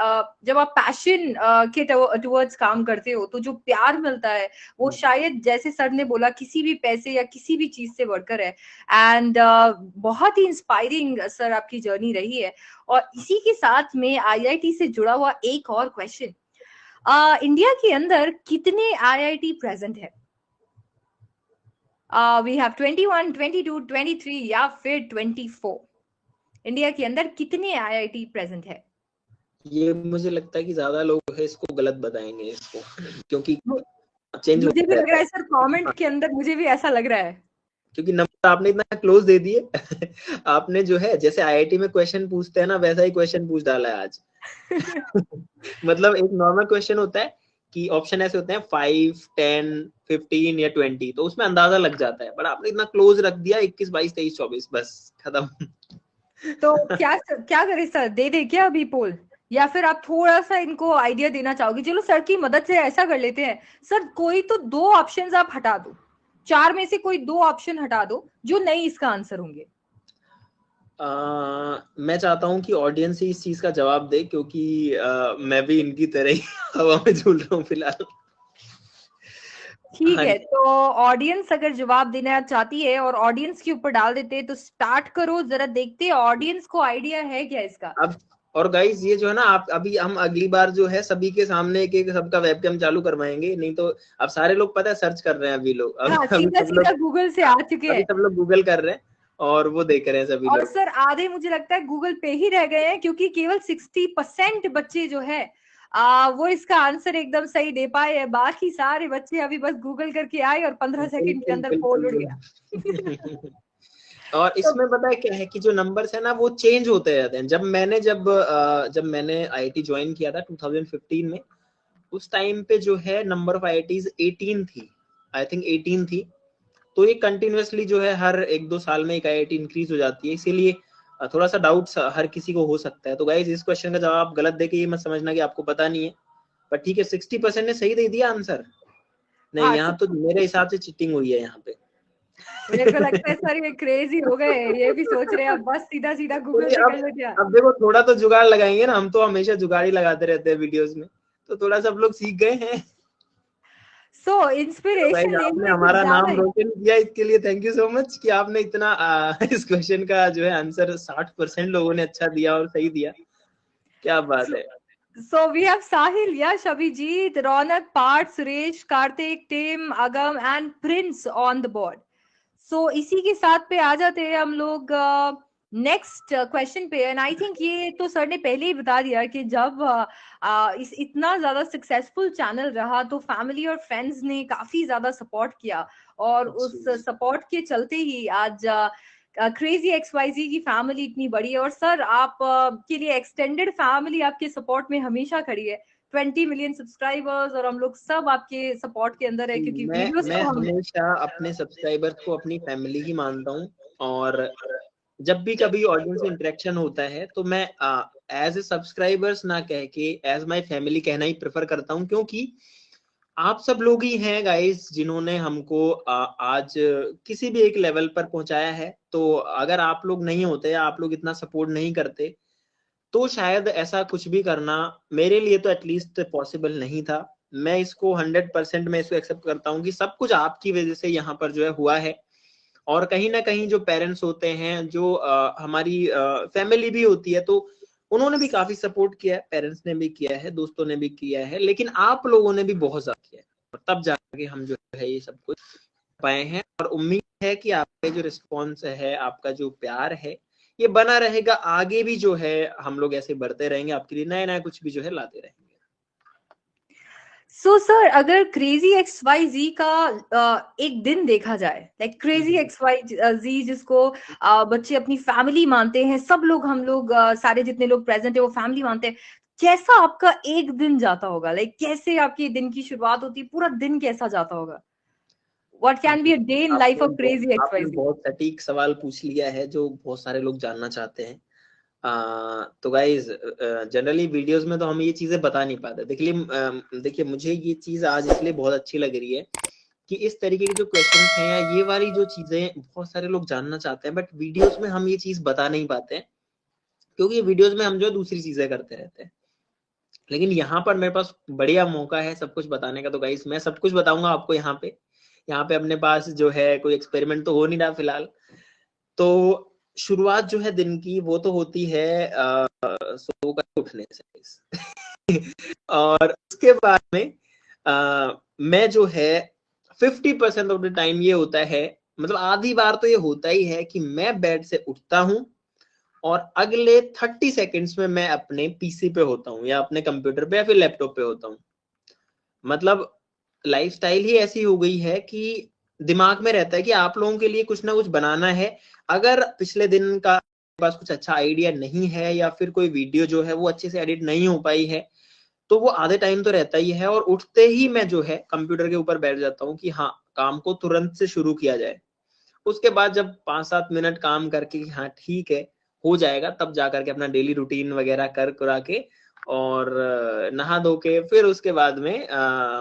जब आप पैशन के टुवर्ड्स काम करते हो तो जो प्यार मिलता है वो शायद, जैसे सर ने बोला, किसी भी पैसे या किसी भी चीज से बढ़कर है। एंड बहुत ही इंस्पायरिंग सर आपकी जर्नी रही है। और इसी के साथ में आईआईटी से जुड़ा हुआ एक और क्वेश्चन, इंडिया के अंदर कितने आईआईटी प्रेजेंट है? वी हैव 21, 22, 23 या फिर 24। इंडिया के अंदर कितने आईआईटी प्रेजेंट है? ये मुझे लगता है कि ज्यादा लोग है इसको गलत बताएंगे इसको, क्योंकि चेंज मुझे भी होता लग रहा है है सर, कमेंट के अंदर मुझे भी ऐसा लग रहा है, क्योंकि नंबर आपने इतना क्लोज दे दिए आपने जो है, जैसे आईआईटी में क्वेश्चन पूछते हैं ना, वैसा ही क्वेश्चन पूछ डाला है आज मतलब एक नॉर्मल क्वेश्चन होता है कि ऑप्शन ऐसे होते हैं 5, 10, 15 या 20, तो उसमें अंदाजा लग जाता है, पर आपने इतना क्लोज रख दिया 21, 22, 23, 24, बस खत्म। तो क्या क्या करे सर, दे दे क्या अभी पोल, या फिर आप थोड़ा सा इनको आइडिया देना चाहोगे? चलो सर की मदद से ऐसा कर लेते हैं सर, कोई तो दो ऑप्शंस आप हटा दो, चार में से कोई दो ऑप्शन हटा दो जो नहीं इसका आंसर होंगे। मैं चाहता हूं कि ऑडियंस ही इस चीज का जवाब दे, क्योंकि मैं भी इनकी तरह ही हवा में झूल रहा हूँ फिलहाल। ठीक हाँ है, जी। तो ऑडियंस अगर जवाब देना चाहती है और ऑडियंस के ऊपर डाल देते हैं, तो स्टार्ट करो, जरा देखते हैं ऑडियंस को आइडिया है क्या इसका। अब और गाइस ये जो है ना, आप अभी हम अगली बार जो है सभी के सामने एक एक सबका वेबकैम चालू करवाएंगे, नहीं तो अब सारे लोग पता है सर्च कर रहे हैं अभी लोग, हाँ, अभी सीधा सब सीधा लोग, गूगल से आ चुके अभी हैं। सब लोग गूगल कर रहे हैं और वो देख रहे हैं सभी और लोग। सर आधे मुझे लगता है गूगल पे ही रह गए हैं, क्योंकि केवल 60% बच्चे जो है वो इसका आंसर एकदम सही दे पाए हैं। बाकी सारे बच्चे अभी बस गूगल करके आए और 15 सेकंड के बिल्कुल अंदर पोल बिल्कुल उड़ गया बिल्कुल और तो इसमें पता है क्या है कि जो नंबर्स है ना वो चेंज होते रहते हैं। जब मैंने आईआईटी ज्वाइन किया था 2015 में, उस टाइम पे जो है नंबर ऑफ आईआईटीज 18 थी, आई थिंक 18 थी। तो ये कंटिन्यूअसली जो है हर 1-2 साल में एक आईआईटी इंक्रीज हो जाती है, इसीलिए थोड़ा सा डाउट हर किसी को हो सकता है। तो गाइज इस क्वेश्चन का जवाब गलत देके ये मत समझना कि आपको पता नहीं है, पर ठीक है 60% ने सही दे दिया आंसर। नहीं, हाँ, यहाँ तो मेरे हिसाब से चीटिंग हुई है यहाँ पे मेरे को लगता है सर ये क्रेजी हो गए, ये भी सोच रहे हैं अब बस सीधा सीधा गूगल क्योंकि से अब कर लो क्या। अब देखो थोड़ा तो जुगाड़ लगाएंगे ना, हम तो हमेशा जुगाड़ ही लगाते रहते हैं वीडियोस में, तो थोड़ा सब लोग सीख गए हैं। सो तो गाइस इंस्पिरेशन लेने आपने में कुछ हमारा ज्यादा नाम ही। रोशन किया, इसके लिए थैंक यू सो मच कि आपने इतना इस क्वेश्चन का जो है आंसर 60% लोगों ने अच्छा दिया और सही दिया, क्या बात है। So we have Sahil, Yash, Abhijit, Ronak, Parth, Suresh, Karthik, Tim, Agam and Prince on the board. So इसी के साथ पे आ जाते हैं हम लोग नेक्स्ट क्वेश्चन पे। एंड आई थिंक ये तो सर ने पहले ही बता दिया कि जब इस इतना ज्यादा सक्सेसफुल चैनल रहा तो फैमिली और फ्रेंड्स ने काफी ज्यादा सपोर्ट किया, और उस सपोर्ट के चलते ही आज क्रेजी XYZ की फैमिली इतनी बड़ी है। और सर आप के लिए एक्सटेंडेड फैमिली आपके सपोर्ट में हमेशा खड़ी है, 20 मिलियन सब्सक्राइबर्स, और हम लोग सब आपके सपोर्ट के अंदर है, क्योंकि वीडियोस मैं तो हम। हमेशा अपने सब्सक्राइबर्स को अपनी फैमिली ही मानता हूँ, और जब भी कभी ऑडियंस से इंटरेक्शन होता है तो मैं एज ए सब्सक्राइबर्स ना कह के एज माय फैमिली कहना ही प्रेफर करता हूँ, क्योंकि आप सब लोग ही हैं गाइस जिन्होंने हमको आज किसी भी एक लेवल पर पहुंचाया है। तो अगर आप लोग नहीं होते, आप लोग इतना सपोर्ट नहीं करते, तो शायद ऐसा कुछ भी करना मेरे लिए तो एटलीस्ट पॉसिबल नहीं था। मैं इसको 100% मैं इसको एक्सेप्ट करता हूँ कि सब कुछ आपकी वजह से यहाँ पर जो है हुआ है। और कहीं ना कहीं जो पेरेंट्स होते हैं, जो हमारी फैमिली भी होती है, तो उन्होंने भी काफी सपोर्ट किया है, पेरेंट्स ने भी किया है, दोस्तों ने भी किया है, लेकिन आप लोगों ने भी बहुत ज्यादा किया है, और तब जाके हम जो है ये सब कुछ पाए हैं, और उम्मीद है कि आपका जो रिस्पॉन्स है, आपका जो प्यार है, ये बना रहेगा। आगे भी जो है हम लोग ऐसे बढ़ते रहेंगे, आपके लिए नया नया कुछ भी जो है लाते रहेंगे। सो सर, अगर क्रेजी एक्स वाई जी का एक दिन देखा जाए, लाइक क्रेजी एक्स वाई जी जिसको बच्चे अपनी फैमिली मानते हैं, सब लोग, हम लोग सारे जितने लोग प्रेजेंट है वो फैमिली मानते हैं, कैसा आपका एक दिन जाता होगा? लाइक कैसे आपकी दिन की शुरुआत होती है, पूरा दिन कैसा जाता होगा? What can be a day in life of crazy X Y आपने जी? बहुत सटीक सवाल पूछ लिया है जो बहुत सारे लोग जानना चाहते हैं। तो गाइज, जनरली वीडियोस में तो हम ये चीजें बता नहीं पाते। देखिए मुझे ये चीज आज इसलिए बहुत अच्छी लग रही है कि इस तरीके के जो क्वेश्चन हैं या ये वाली जो चीजें बहुत सारे लोग जानना चाहते हैं, बट वीडियोस में हम ये चीज बता नहीं पाते हैं, क्योंकि वीडियोस में हम जो दूसरी चीजें करते रहते हैं। लेकिन यहाँ पर मेरे पास बढ़िया मौका है सब कुछ बताने का। तो गाइस, मैं सब कुछ बताऊंगा आपको यहाँ पे अपने पास जो है कोई एक्सपेरिमेंट तो हो नहीं रहा फिलहाल। तो शुरुआत जो है दिन की वो तो होती है सो कर उठने से और उसके बाद में मैं जो है 50% ऑफ द टाइम ये होता है, मतलब आधी बार तो ये होता ही है कि मैं बेड से उठता हूँ और अगले 30 सेकेंड्स में मैं अपने पीसी पे होता हूँ या अपने कंप्यूटर पे या फिर लैपटॉप पे होता हूँ। मतलब लाइफस्टाइल ही ऐसी हो गई है कि दिमाग में रहता है कि आप लोगों के लिए कुछ ना कुछ बनाना है। अगर पिछले दिन का पास कुछ अच्छा आइडिया नहीं है या फिर कोई वीडियो जो है वो अच्छे से एडिट नहीं हो पाई है, तो वो आधे टाइम तो रहता ही है। और उठते ही मैं जो है कंप्यूटर के ऊपर बैठ जाता हूँ कि हाँ, काम को तुरंत से शुरू किया जाए। उसके बाद जब 5-7 मिनट काम करके हाँ ठीक है हो जाएगा, तब जाकर के अपना डेली रूटीन वगैरह कर करा के और नहा धो के फिर उसके बाद में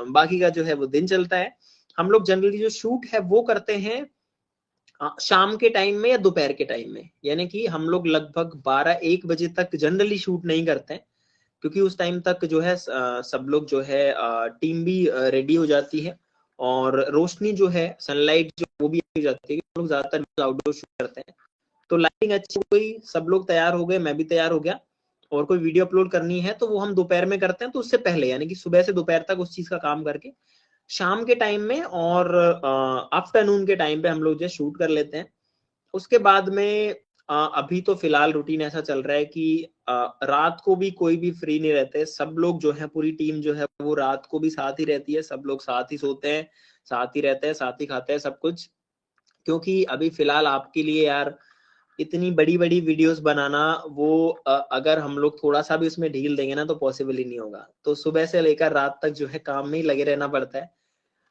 बाकी का जो है वो दिन चलता है। हम लोग जनरली जो शूट है वो करते हैं शाम के टाइम में या दोपहर के टाइम में, यानी कि हम लोग लगभग 12-1 बजे तक जनरली शूट नहीं करते हैं, क्योंकि उस टाइम तक जो है सब लोग जो है टीम भी रेडी हो जाती है और रोशनी जो है सनलाइट जो वो भी हो जाती है। लोग ज्यादातर आउटडोर शूट करते हैं, तो लाइटिंग अच्छी हो गई, सब लोग तैयार हो गए, मैं भी तैयार हो गया और कोई वीडियो अपलोड करनी है तो वो हम दोपहर में करते हैं। तो उससे पहले यानी कि सुबह से दोपहर तक उस चीज का काम करके शाम के टाइम में और आफ्टरनून के टाइम पे हम लोग जो शूट कर लेते हैं। उसके बाद में अभी तो फिलहाल रूटीन ऐसा चल रहा है कि रात को भी कोई भी फ्री नहीं रहते, सब लोग जो है पूरी टीम जो है वो रात को भी साथ ही रहती है, सब लोग साथ ही सोते हैं, साथ ही रहते हैं, साथ ही खाते हैं सब कुछ। क्योंकि अभी फिलहाल आपके लिए यार इतनी बड़ी बड़ी वीडियोस बनाना वो अगर हम लोग थोड़ा सा भी उसमें ढील देंगे ना तो पॉसिबल ही नहीं होगा। तो सुबह से लेकर रात तक जो है काम में ही लगे रहना पड़ता है।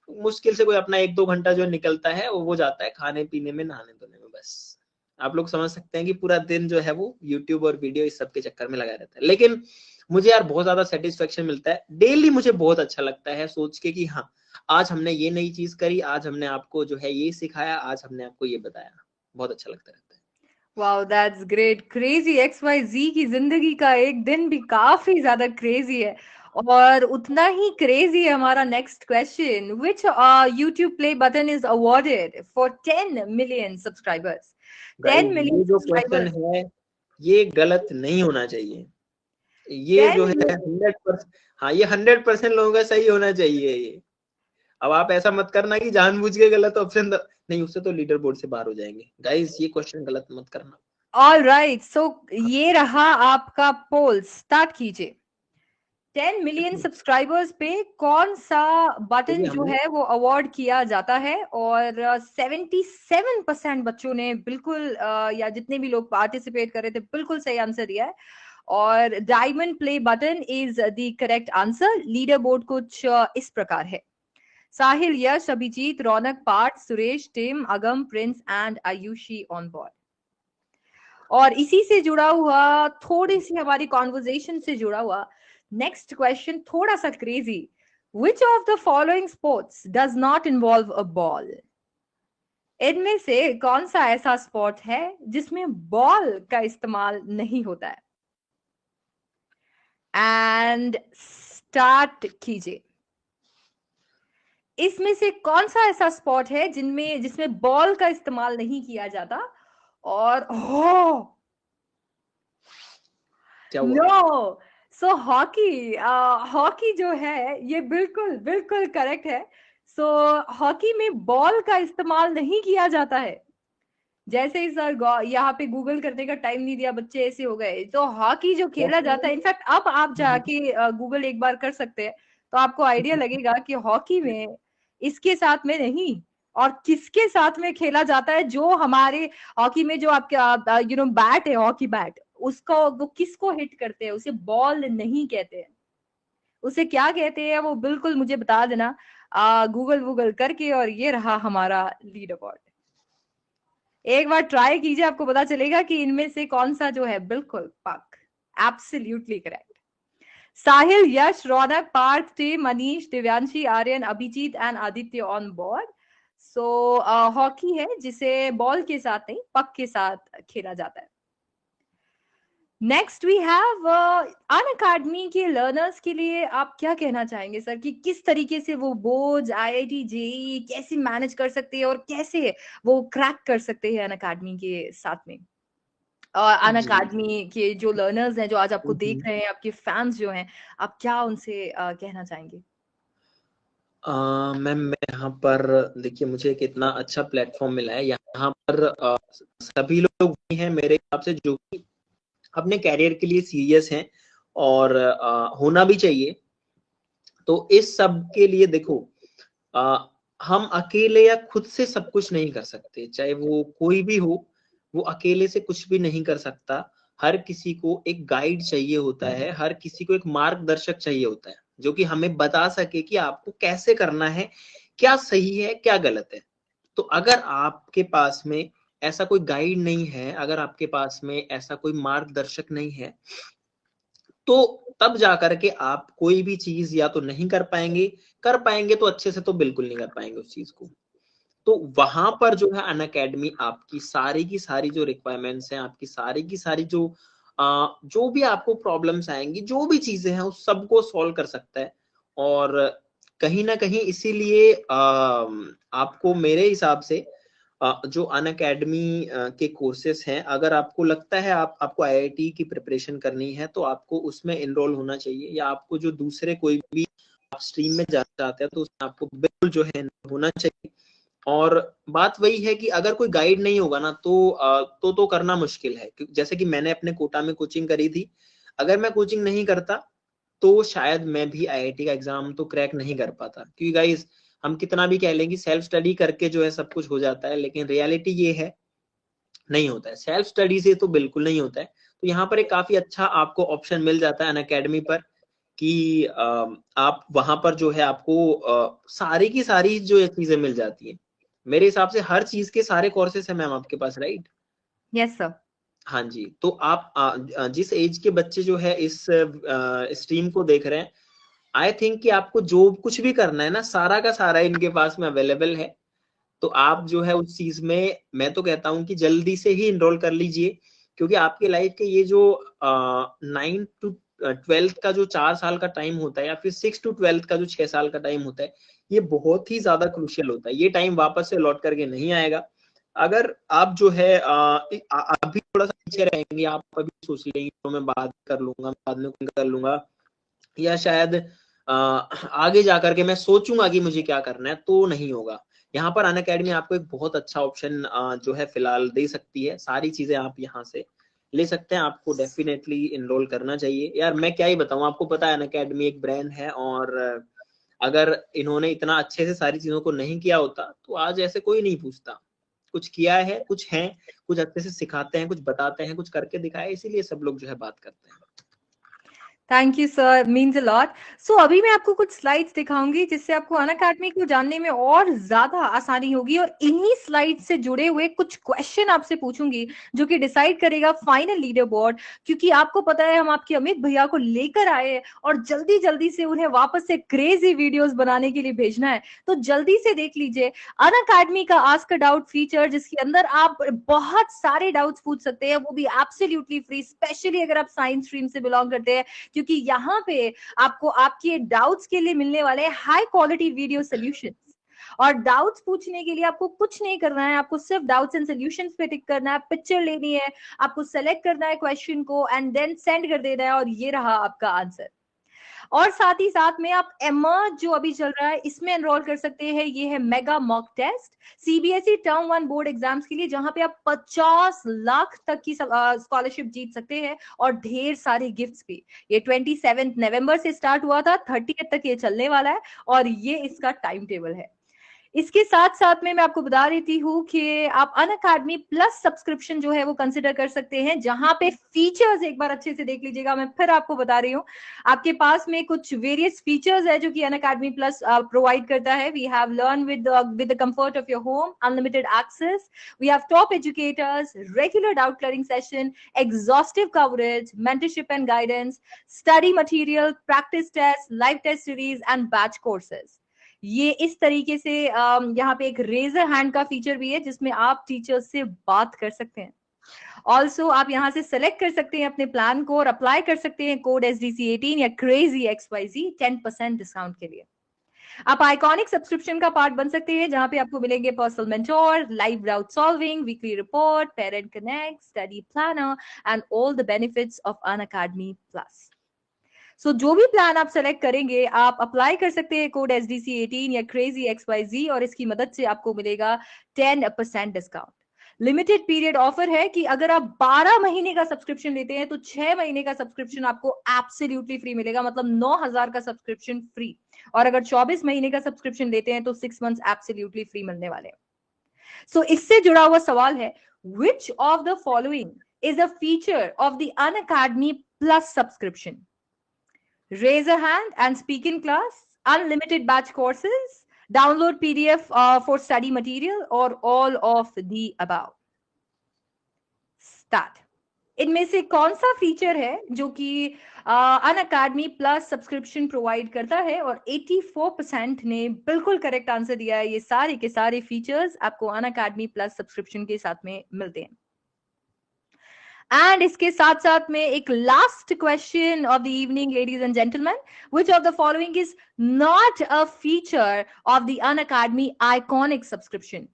मुश्किल से कोई अपना 1-2 घंटा जो निकलता है वो जाता है खाने पीने में, नहाने धोने में। बस आप लोग समझ सकते हैं कि पूरा दिन जो है वो यूट्यूब और वीडियो इस सब के चक्कर में लगा रहता है। लेकिन मुझे यार बहुत ज्यादा सेटिस्फेक्शन मिलता है डेली। मुझे बहुत अच्छा लगता है सोच के कि हाँ, आज हमने ये नई चीज करी, आज हमने आपको जो है ये सिखाया, आज हमने आपको ये बताया। बहुत अच्छा लगता रहता है। Wow, that's great. Crazy X Y Z की जिंदगी का एक दिन भी काफी ज्यादा क्रेजी है, और उतना ही क्रेजी है हमारा next question. Which YouTube play button is awarded for 10 million subscribers? 10 guys, million ये जो क्वेश्चन सब्सक्राइबर्स। है ये गलत नहीं होना चाहिए। ये 10 जो है मिलियन। 100%, हाँ ये 100% लोगों का सही होना चाहिए ये। अब आप ऐसा मत करना कि जानबूझ के गलत ऑप्शन नहीं, उससे तो लीडर बोर्ड से बाहर हो जाएंगे। गाइस, ये क्वेश्चन गलत मत करना। ऑल राइट, सो ये रहा आपका पोल, स्टार्ट कीजिए। 10 मिलियन सब्सक्राइबर्स पे कौन सा बटन देखिए जो हमने है वो अवार्ड किया जाता है? और 77% बच्चों ने बिल्कुल या जितने भी लोग पार्टिसिपेट कर रहे थे बिल्कुल सही आंसर दिया है, और diamond play button is the correct answer. Leader board कुछ इस प्रकार है: साहिल, यश, अभिजीत, रौनक, Partha, Suresh, Tim, Agam, Prince and Ayushi on board. और इसी से जुड़ा हुआ, थोड़ी सी हमारी कॉन्वर्जेशन से जुड़ा हुआ नेक्स्ट क्वेश्चन थोड़ा सा crazy. Which of the following sports does not involve a ball? इनमें से कौन सा ऐसा स्पोर्ट है जिसमें बॉल का इस्तेमाल नहीं होता है? एंड स्टार्ट कीजिए। इसमें से कौन सा ऐसा स्पोर्ट है जिसमें बॉल का इस्तेमाल नहीं किया जाता? और हो क्या हुआ? नो, सो हॉकी। हॉकी जो है ये बिल्कुल बिल्कुल करेक्ट है। सो हॉकी में बॉल का इस्तेमाल नहीं किया जाता है। जैसे ही सर यहाँ पे गूगल करने का टाइम नहीं दिया, बच्चे ऐसे हो गए। तो हॉकी जो खेला जाता है, इनफैक्ट अब आप जाके गूगल एक बार कर सकते हैं, तो आपको आइडिया लगेगा कि हॉकी में इसके साथ में नहीं और किसके साथ में खेला जाता है। जो हमारे हॉकी में जो आपके बैट है, हॉकी बैट, उसको वो किसको हिट करते हैं, उसे बॉल नहीं कहते हैं। उसे क्या कहते हैं वो बिल्कुल मुझे बता देना गूगल वूगल करके। और ये रहा हमारा लीडर बोर्ड। एक बार ट्राई कीजिए, आपको पता चलेगा कि इनमें से कौन सा जो है बिल्कुल पक absolutely correct. Sahil, Yash, Raunak, Parth, team, Manish, Divyanshi, Aryan, Abhijit and Aditya on board. So hockey है जिसे बॉल के साथ नहीं, पक के साथ खेला जाता है। Next we have Unacademy के लर्नर्स के लिए आप क्या कहना चाहेंगे सर, कि किस तरीके से वो बोर्ड, आईआईटी, जेई कैसे मैनेज कर सकते हैं और कैसे वो क्रैक कर सकते हैं अन अकेडमी के साथ में। और अन जी। अकेडमी के जो लर्नर्स हैं जो आज आपको देख हम्म। रहे हैं, आपके फैंस जो हैं, आप क्या उनसे कहना चाहेंगे? मैम मैं यहाँ पर देखिए, मुझे एक इतना अच्छा प्लेटफॉर्म मिला है यहाँ पर। सभी लोग भी हैं मेरे हिसाब से जो कि अपने कैरियर के लिए सीरियस हैं और होना भी चाहिए। तो इस सब के लिए देखो, हम अकेले या खुद से सब कुछ नहीं कर सकते, चाहे वो कोई भी हो, वो अकेले से कुछ भी नहीं कर सकता। हर किसी को एक गाइड चाहिए होता है, हर किसी को एक मार्गदर्शक चाहिए होता है जो कि हमें बता सके कि आपको कैसे करना है, क्या सही है क्या गलत है। तो अगर आपके पास में ऐसा कोई गाइड नहीं है, अगर आपके पास में ऐसा कोई मार्गदर्शक नहीं है, तो तब जाकर के आप कोई भी चीज या तो नहीं कर पाएंगे तो अच्छे से तो बिल्कुल नहीं कर पाएंगे उस चीज को। तो वहां पर जो है अन अकेडमी आपकी सारी की सारी जो रिक्वायरमेंट्स हैं, आपकी सारी की सारी जो भी आपको प्रॉब्लम्स आएंगी, जो भी चीजें हैं, उस सबको सॉल्व कर सकता है। और कहीं ना कहीं इसीलिए आपको मेरे हिसाब से जो अन अकेडमी के कोर्सेस हैं, अगर आपको लगता है आपको आईआईटी की प्रिपरेशन करनी है तो आपको उसमें इनरोल होना चाहिए, या आपको जो दूसरे कोई भी आप स्ट्रीम में जाना चाहते हैं तो उसमें आपको बिल्कुल जो है होना चाहिए। और बात वही है कि अगर कोई गाइड नहीं होगा ना तो करना मुश्किल है। जैसे कि मैंने अपने कोटा में कोचिंग करी थी, अगर मैं कोचिंग नहीं करता तो शायद मैं भी आईआईटी का एग्जाम तो क्रैक नहीं कर पाता। क्योंकि गाइस, हम कितना भी कह लें कि सेल्फ स्टडी करके जो है सब कुछ हो जाता है, लेकिन रियलिटी ये है नहीं होता है। सेल्फ स्टडी से तो बिल्कुल नहीं होता है। तो यहाँ पर एक काफी अच्छा आपको ऑप्शन मिल जाता है अन अकेडमी पर कि आप वहां पर जो है आपको सारी की सारी जो चीजें मिल जाती है। मेरे हिसाब से हर चीज के सारे कोर्सेस है मैम आपके पास, राइट? Yes sir. हाँ जी। तो आप जिस एज के बच्चे जो है इस स्ट्रीम को देख रहे हैं, आई थिंक कि आपको जो कुछ भी करना है ना, सारा का सारा इनके पास में अवेलेबल है। तो आप जो है उस चीज में, मैं तो कहता हूँ कि जल्दी से ही इनरोल कर लीजिए। क्योंकि आपके लाइफ के ये जो 9 to 12 का जो 4 साल का टाइम होता है, या फिर 6 to 12 का जो 6 साल का टाइम होता है, ये बहुत ही ज्यादा क्रूशियल होता है। ये टाइम वापस से लौट करके नहीं आएगा। अगर आप जो है अभी थोड़ा सा पीछे रहेंगे, आप अभी सोच लेंगे तो मैं बाद कर लूंगा, बाद में कर लूंगा, या शायद आगे जाकर के मैं सोचूंगा कि मुझे क्या करना है, तो नहीं होगा। यहाँ पर अन अकेडमी आपको एक बहुत अच्छा ऑप्शन जो है फिलहाल दे सकती है। सारी चीजें आप यहाँ से ले सकते हैं। आपको डेफिनेटली इनरोल करना चाहिए। यार मैं क्या ही बताऊं, आपको पता है अन अकेडमी एक ब्रांड है, और अगर इन्होंने इतना अच्छे से सारी चीजों को नहीं किया होता तो आज ऐसे कोई नहीं पूछता। कुछ किया है, कुछ है, कुछ अच्छे से सिखाते हैं, कुछ बताते हैं, कुछ करके दिखाए, इसीलिए सब लोग जो है बात करते हैं। Thank you sir, means a lot. So अभी मैं आपको कुछ स्लाइड्स दिखाऊंगी जिससे आपको अन अकेडमी को जानने में और ज्यादा आसानी होगी, और इन्हीं स्लाइड से जुड़े हुए कुछ क्वेश्चन आपसे पूछूंगी जो कि डिसाइड करेगा फाइनल लीडर बोर्ड। क्योंकि आपको पता है हम आपके अमित भैया को लेकर आए और जल्दी जल्दी से उन्हें वापस से क्रेजी वीडियोस बनाने के लिए भेजना है। तो जल्दी से देख लीजिए अन अकेडमी का आस्क अ डाउट फीचर, जिसके अंदर आप बहुत सारे डाउट्स पूछ सकते हैं, वो भी एब्सोल्युटली फ्री, स्पेशली अगर आप साइंस स्ट्रीम से बिलोंग करते हैं। क्योंकि यहाँ पे आपको आपके डाउट्स के लिए मिलने वाले हाई क्वालिटी वीडियो सोल्यूशंस। और डाउट्स पूछने के लिए आपको कुछ नहीं करना है, आपको सिर्फ डाउट्स एंड सोल्यूशंस पे टिक करना है, पिक्चर लेनी है, आपको सेलेक्ट करना है क्वेश्चन को एंड देन सेंड कर देना है, और ये रहा आपका आंसर। और साथ ही साथ में आप एमर्ज जो अभी चल रहा है इसमें एनरोल कर सकते हैं। ये है mega mock test CBSE term 1 board exams के लिए, जहां पे आप 50 लाख तक की स्कॉलरशिप जीत सकते हैं और ढेर सारे गिफ्ट्स भी। ये 27 नवंबर से स्टार्ट हुआ था, 30 तक ये चलने वाला है और ये इसका टाइम टेबल है। इसके साथ साथ में मैं आपको बता देती हूँ कि आप अनअकैडमी प्लस सब्सक्रिप्शन जो है वो कंसिडर कर सकते हैं, जहां पे फीचर्स एक बार अच्छे से देख लीजिएगा। मैं फिर आपको बता रही हूँ, आपके पास में कुछ वेरियस फीचर्स है जो कि अनअकैडमी प्लस प्रोवाइड करता है। We have learn with the comfort of your home, unlimited access, we have top educators, regular doubt clearing session, exhaustive coverage, mentorship and guidance, study material, practice test, live test series and batch courses. ये इस तरीके से यहाँ पे एक raise your hand का feature भी है जिसमें आप टीचर्स से बात कर सकते हैं। ऑल्सो आप यहाँ से सेलेक्ट कर सकते हैं अपने प्लान को और अप्लाई कर सकते हैं कोड SDC18 या क्रेजी XYZ 10% डिस्काउंट के लिए। आप आइकॉनिक सब्सक्रिप्शन का पार्ट बन सकते हैं, जहां पे आपको मिलेंगे personal mentor, live doubt solving, weekly report, parent connect, study planner and all the benefits of Unacademy plus. So जो भी प्लान आप सेलेक्ट करेंगे आप अप्लाई कर सकते हैं कोड SDC18 या क्रेजी XYZ और इसकी मदद से आपको मिलेगा 10% डिस्काउंट। लिमिटेड पीरियड ऑफर है कि अगर आप 12 महीने का सब्सक्रिप्शन लेते हैं तो 6 महीने का सब्सक्रिप्शन आपको एब्सोल्युटली फ्री मिलेगा, मतलब 9,000 का सब्सक्रिप्शन फ्री। और अगर 24 महीने का सब्सक्रिप्शन लेते हैं तो 6 मंथ्स एब्सोल्युटली फ्री मिलने वाले हैं। सो इससे जुड़ा हुआ सवाल है, which of the following is a feature of the Unacademy plus subscription? Raise a hand and speak in class, unlimited batch courses, download PDF for study material, or all of the above. Start. इनमें से कौन सा feature है जो कि Unacademy plus subscription provide करता है? और 84% ने बिल्कुल करेक्ट आंसर दिया है। ये सारे के सारे फीचर्स आपको अनअकैडमी प्लस सब्सक्रिप्शन के साथ में मिलते हैं। एंड इसके साथ साथ में एक last question of the evening, ladies and gentleman, which of the following is not a feature of the Unacademy iconic subscription?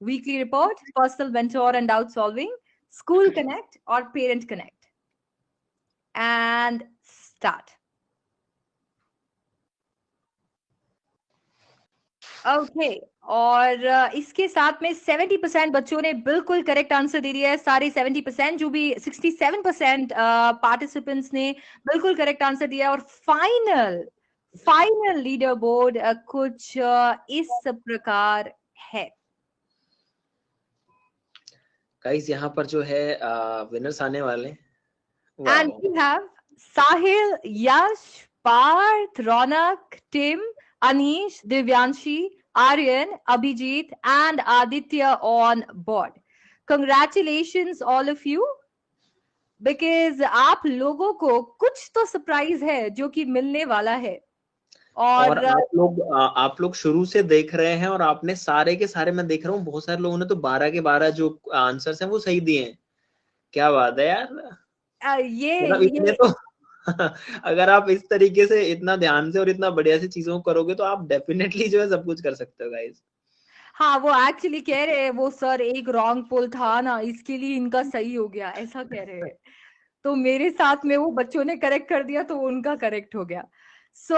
Weekly report, personal mentor and doubt solving, school connect और parent connect. And start. Okay और इसके साथ में 70% बच्चों ने बिल्कुल correct answer दे दिया है। सारे 70%, जो भी 67% पार्टिसिपेंट्स ने बिल्कुल करेक्ट आंसर दिया है। और फाइनल लीडर बोर्ड कुछ इस प्रकार है। गाइस यहाँ पर जो है विनर्स आने वाले हैं। And we have Sahil, Yash, Parth, Raunak, team, Anish, Divyanshi, Aryan, Abhijit, and Aditya on board. Congratulations all of you, because आप लोगों को कुछ तो सरप्राइज है जो कि मिलने वाला है। और आप लोग शुरू से देख रहे हैं और आपने सारे के सारे, मैं देख रहा हूँ बहुत सारे लोगों ने तो 12 के 12 जो आंसर्स हैं वो सही दिए हैं। क्या बात है यार, ये तो अगर आप इस तरीके से इतना ध्यान से और इतना बढ़िया से चीजों को करोगे तो आप डेफिनेटली जो है सब कुछ कर सकते हो गाइस। हाँ, वो एक्चुअली कह रहे हैं वो सर एक रॉन्ग पोल था ना, इसके लिए इनका सही हो गया, ऐसा कह रहे हैं। तो मेरे साथ में वो बच्चों ने करेक्ट कर दिया तो उनका करेक्ट हो गया। सो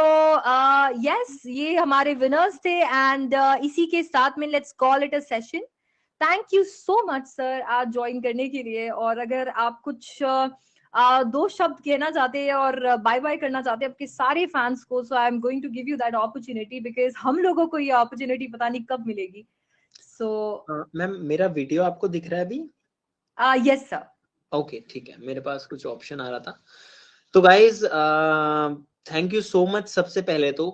यस, ये हमारे विनर्स थे। एंड इसी के साथ में let's call it a session. Thank you so much sir आज ज्वाइन करने के लिए। और अगर आप कुछ दो शब्द कहना चाहते हैं और बाय बाय करना चाहते हैं आपके सारे फैंस को, so I am going to give you that opportunity, because हम लोगों को ये अपॉर्चुनिटी पता नहीं कब मिलेगी। सो मैम मेरा वीडियो आपको दिख रहा है अभी? Yes sir. ओके ठीक है, मेरे पास कुछ ऑप्शन आ रहा था। तो guys thank you so much सबसे पहले तो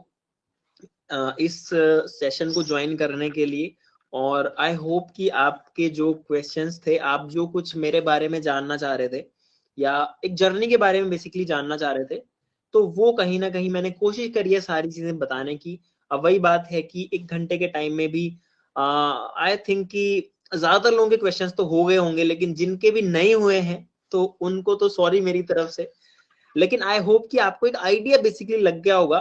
इस सेशन को ज्वाइन करने के लिए। और आई होप कि आपके जो क्वेश्चंस थे, आप जो कुछ मेरे बारे में जानना चाह रहे थे या एक जर्नी के बारे में बेसिकली जानना चाह रहे थे, तो वो कहीं ना कहीं मैंने कोशिश करी है सारी चीजें बताने की। अब वही बात है कि 1 घंटे के टाइम में भी आई थिंक कि ज्यादातर लोगों के क्वेश्चंस तो हो गए होंगे, लेकिन जिनके भी नहीं हुए हैं तो उनको तो सॉरी मेरी तरफ से। लेकिन आई होप कि आपको एक आइडिया बेसिकली लग गया होगा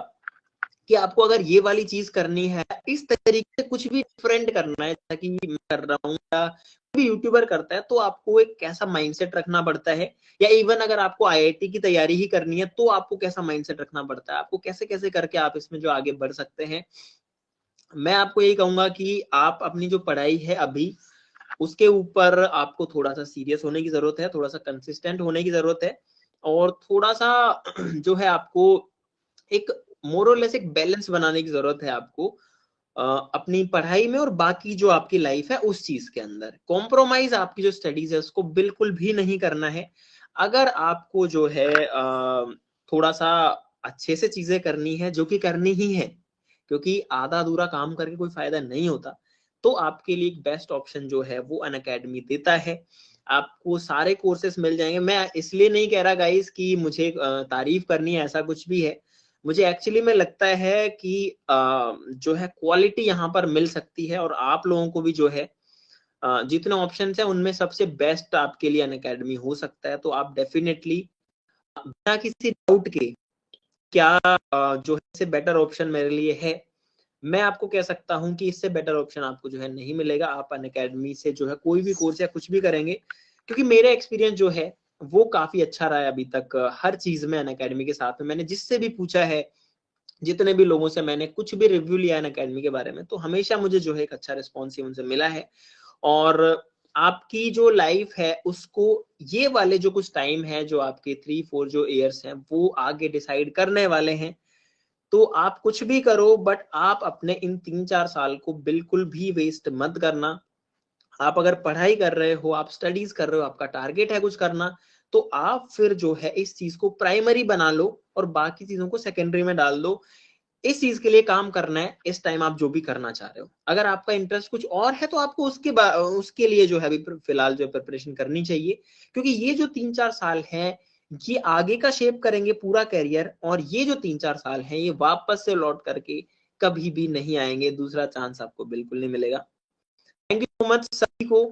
कि आपको अगर ये वाली चीज करनी है, इस तरीके से कुछ भी डिफरेंट करना है, जैसा कि मैं कर रहा हूँ या कोई भी यूट्यूबर करता है, तो आपको एक कैसा माइंडसेट रखना पड़ता है, या इवन अगर आपको आईआईटी की तैयारी ही करनी है तो आपको कैसा माइंडसेट रखना पड़ता है, आपको कैसे कैसे करके आप इसमें जो आगे बढ़ सकते हैं। मैं आपको यही कहूंगा कि आप अपनी जो पढ़ाई है अभी, उसके ऊपर आपको थोड़ा सा सीरियस होने की जरूरत है, थोड़ा सा कंसिस्टेंट होने की जरूरत है, और थोड़ा सा जो है आपको एक मोरलेस एक बैलेंस बनाने की जरूरत है आपको अपनी पढ़ाई में और बाकी जो आपकी लाइफ है उस चीज के अंदर। कॉम्प्रोमाइज आपकी जो स्टडीज है उसको बिल्कुल भी नहीं करना है। अगर आपको जो है थोड़ा सा अच्छे से चीजें करनी है, जो कि करनी ही है, क्योंकि आधा अधूरा काम करके कोई फायदा नहीं होता, तो आपके लिए एक बेस्ट ऑप्शन जो है वो अनअकैडमी देता है। आपको सारे कोर्सेस मिल जाएंगे। मैं इसलिए नहीं कह रहा गाइस कि मुझे तारीफ करनी है, ऐसा कुछ भी है। मुझे एक्चुअली में लगता है कि जो है क्वालिटी यहाँ पर मिल सकती है, और आप लोगों को भी जो है जितने ऑप्शन है उनमें सबसे बेस्ट आपके लिए अनअकैडमी हो सकता है। तो आप डेफिनेटली बिना किसी डाउट के, क्या जो है इससे बेटर ऑप्शन मेरे लिए है, मैं आपको कह सकता हूं कि इससे बेटर ऑप्शन आपको जो है नहीं मिलेगा। आप अनअकैडमी से जो है कोई भी कोर्स या कुछ भी करेंगे, क्योंकि मेरा एक्सपीरियंस जो है वो काफी अच्छा रहा है अभी तक हर चीज में अनअकैडमी के साथ में। मैंने जिससे भी पूछा है, जितने भी लोगों से मैंने कुछ भी रिव्यू लिया है अनअकैडमी के बारे में, तो हमेशा मुझे जो है एक अच्छा रिस्पॉन्स उनसे मिला है। और आपकी जो लाइफ है उसको ये वाले जो कुछ टाइम है, जो आपके 3-4 जो ईयर्स हैं, वो आगे डिसाइड करने वाले हैं। तो आप कुछ भी करो, बट आप अपने इन 3-4 साल को बिल्कुल भी वेस्ट मत करना। आप अगर पढ़ाई कर रहे हो, आप स्टडीज कर रहे हो, आपका टारगेट है कुछ करना, तो आप फिर जो है इस चीज को प्राइमरी बना लो और बाकी चीजों को सेकेंडरी में डाल दो। इस चीज के लिए काम करना है इस टाइम आप जो भी करना चाह रहे हो। अगर आपका इंटरेस्ट कुछ और है तो आपको उसके लिए जो है अभी फिलहाल जो प्रिपरेशन करनी चाहिए, क्योंकि ये जो 3-4 साल है ये आगे का शेप करेंगे पूरा कैरियर, और ये जो 3-4 साल है ये वापस से लौट करके कभी भी नहीं आएंगे। दूसरा चांस आपको बिल्कुल नहीं मिलेगा। थैंक यू सो मच सभी को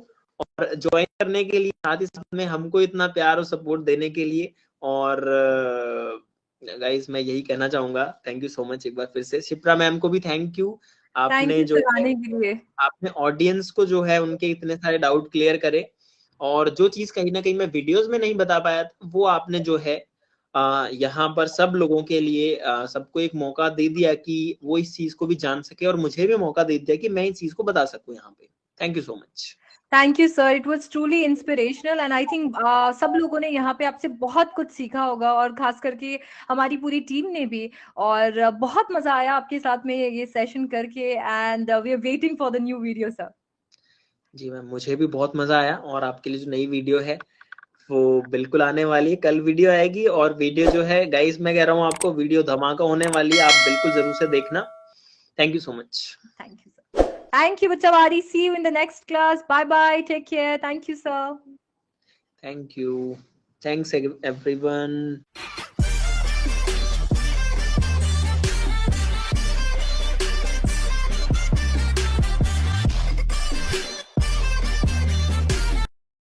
और ज्वाइन करने के लिए, साथ ही साथ में हमको इतना प्यार और सपोर्ट देने के लिए। और गाइस मैं यही कहना चाहूंगा, थैंक यू सो मच एक बार फिर से। शिप्रा मैम को भी थैंक यू, थैंक आपने यू जो सर है आने के लिए। आपने ऑडियंस को जो है उनके इतने सारे डाउट क्लियर करे, और जो चीज कहीं ना कहीं मैं वीडियोस में नहीं बता पाया था वो आपने जो है यहाँ पर सब लोगों के लिए सबको एक मौका दे दिया कि वो इस चीज को भी जान सके, और मुझे भी मौका दे दिया कि मैं इस चीज को बता सकूं यहाँ पे। Thank you so much. Thank you sir, it was truly inspirational and I think सब लोगों ने यहाँ पे आपसे बहुत कुछ सीखा होगा, और खास करके हमारी पूरी टीम ने भी। और बहुत मजा आया आपके साथ में ये सेशन करके, and we are waiting for the new video sir. जी मैम, मुझे भी बहुत मजा आया, और आपके लिए जो नई वीडियो है वो बिल्कुल आने वाली है। कल वीडियो आएगी, और वीडियो जो है गाइस मैं कह रहा हूँ आपको वीडियो धमाका होने वाली है, आप बिल्कुल जरूर से देखना। Thank you so much. Thank you sir. Thank you बच्चावारी, see you in the next class, bye bye, take care, thank you sir. Thank you, thanks everyone.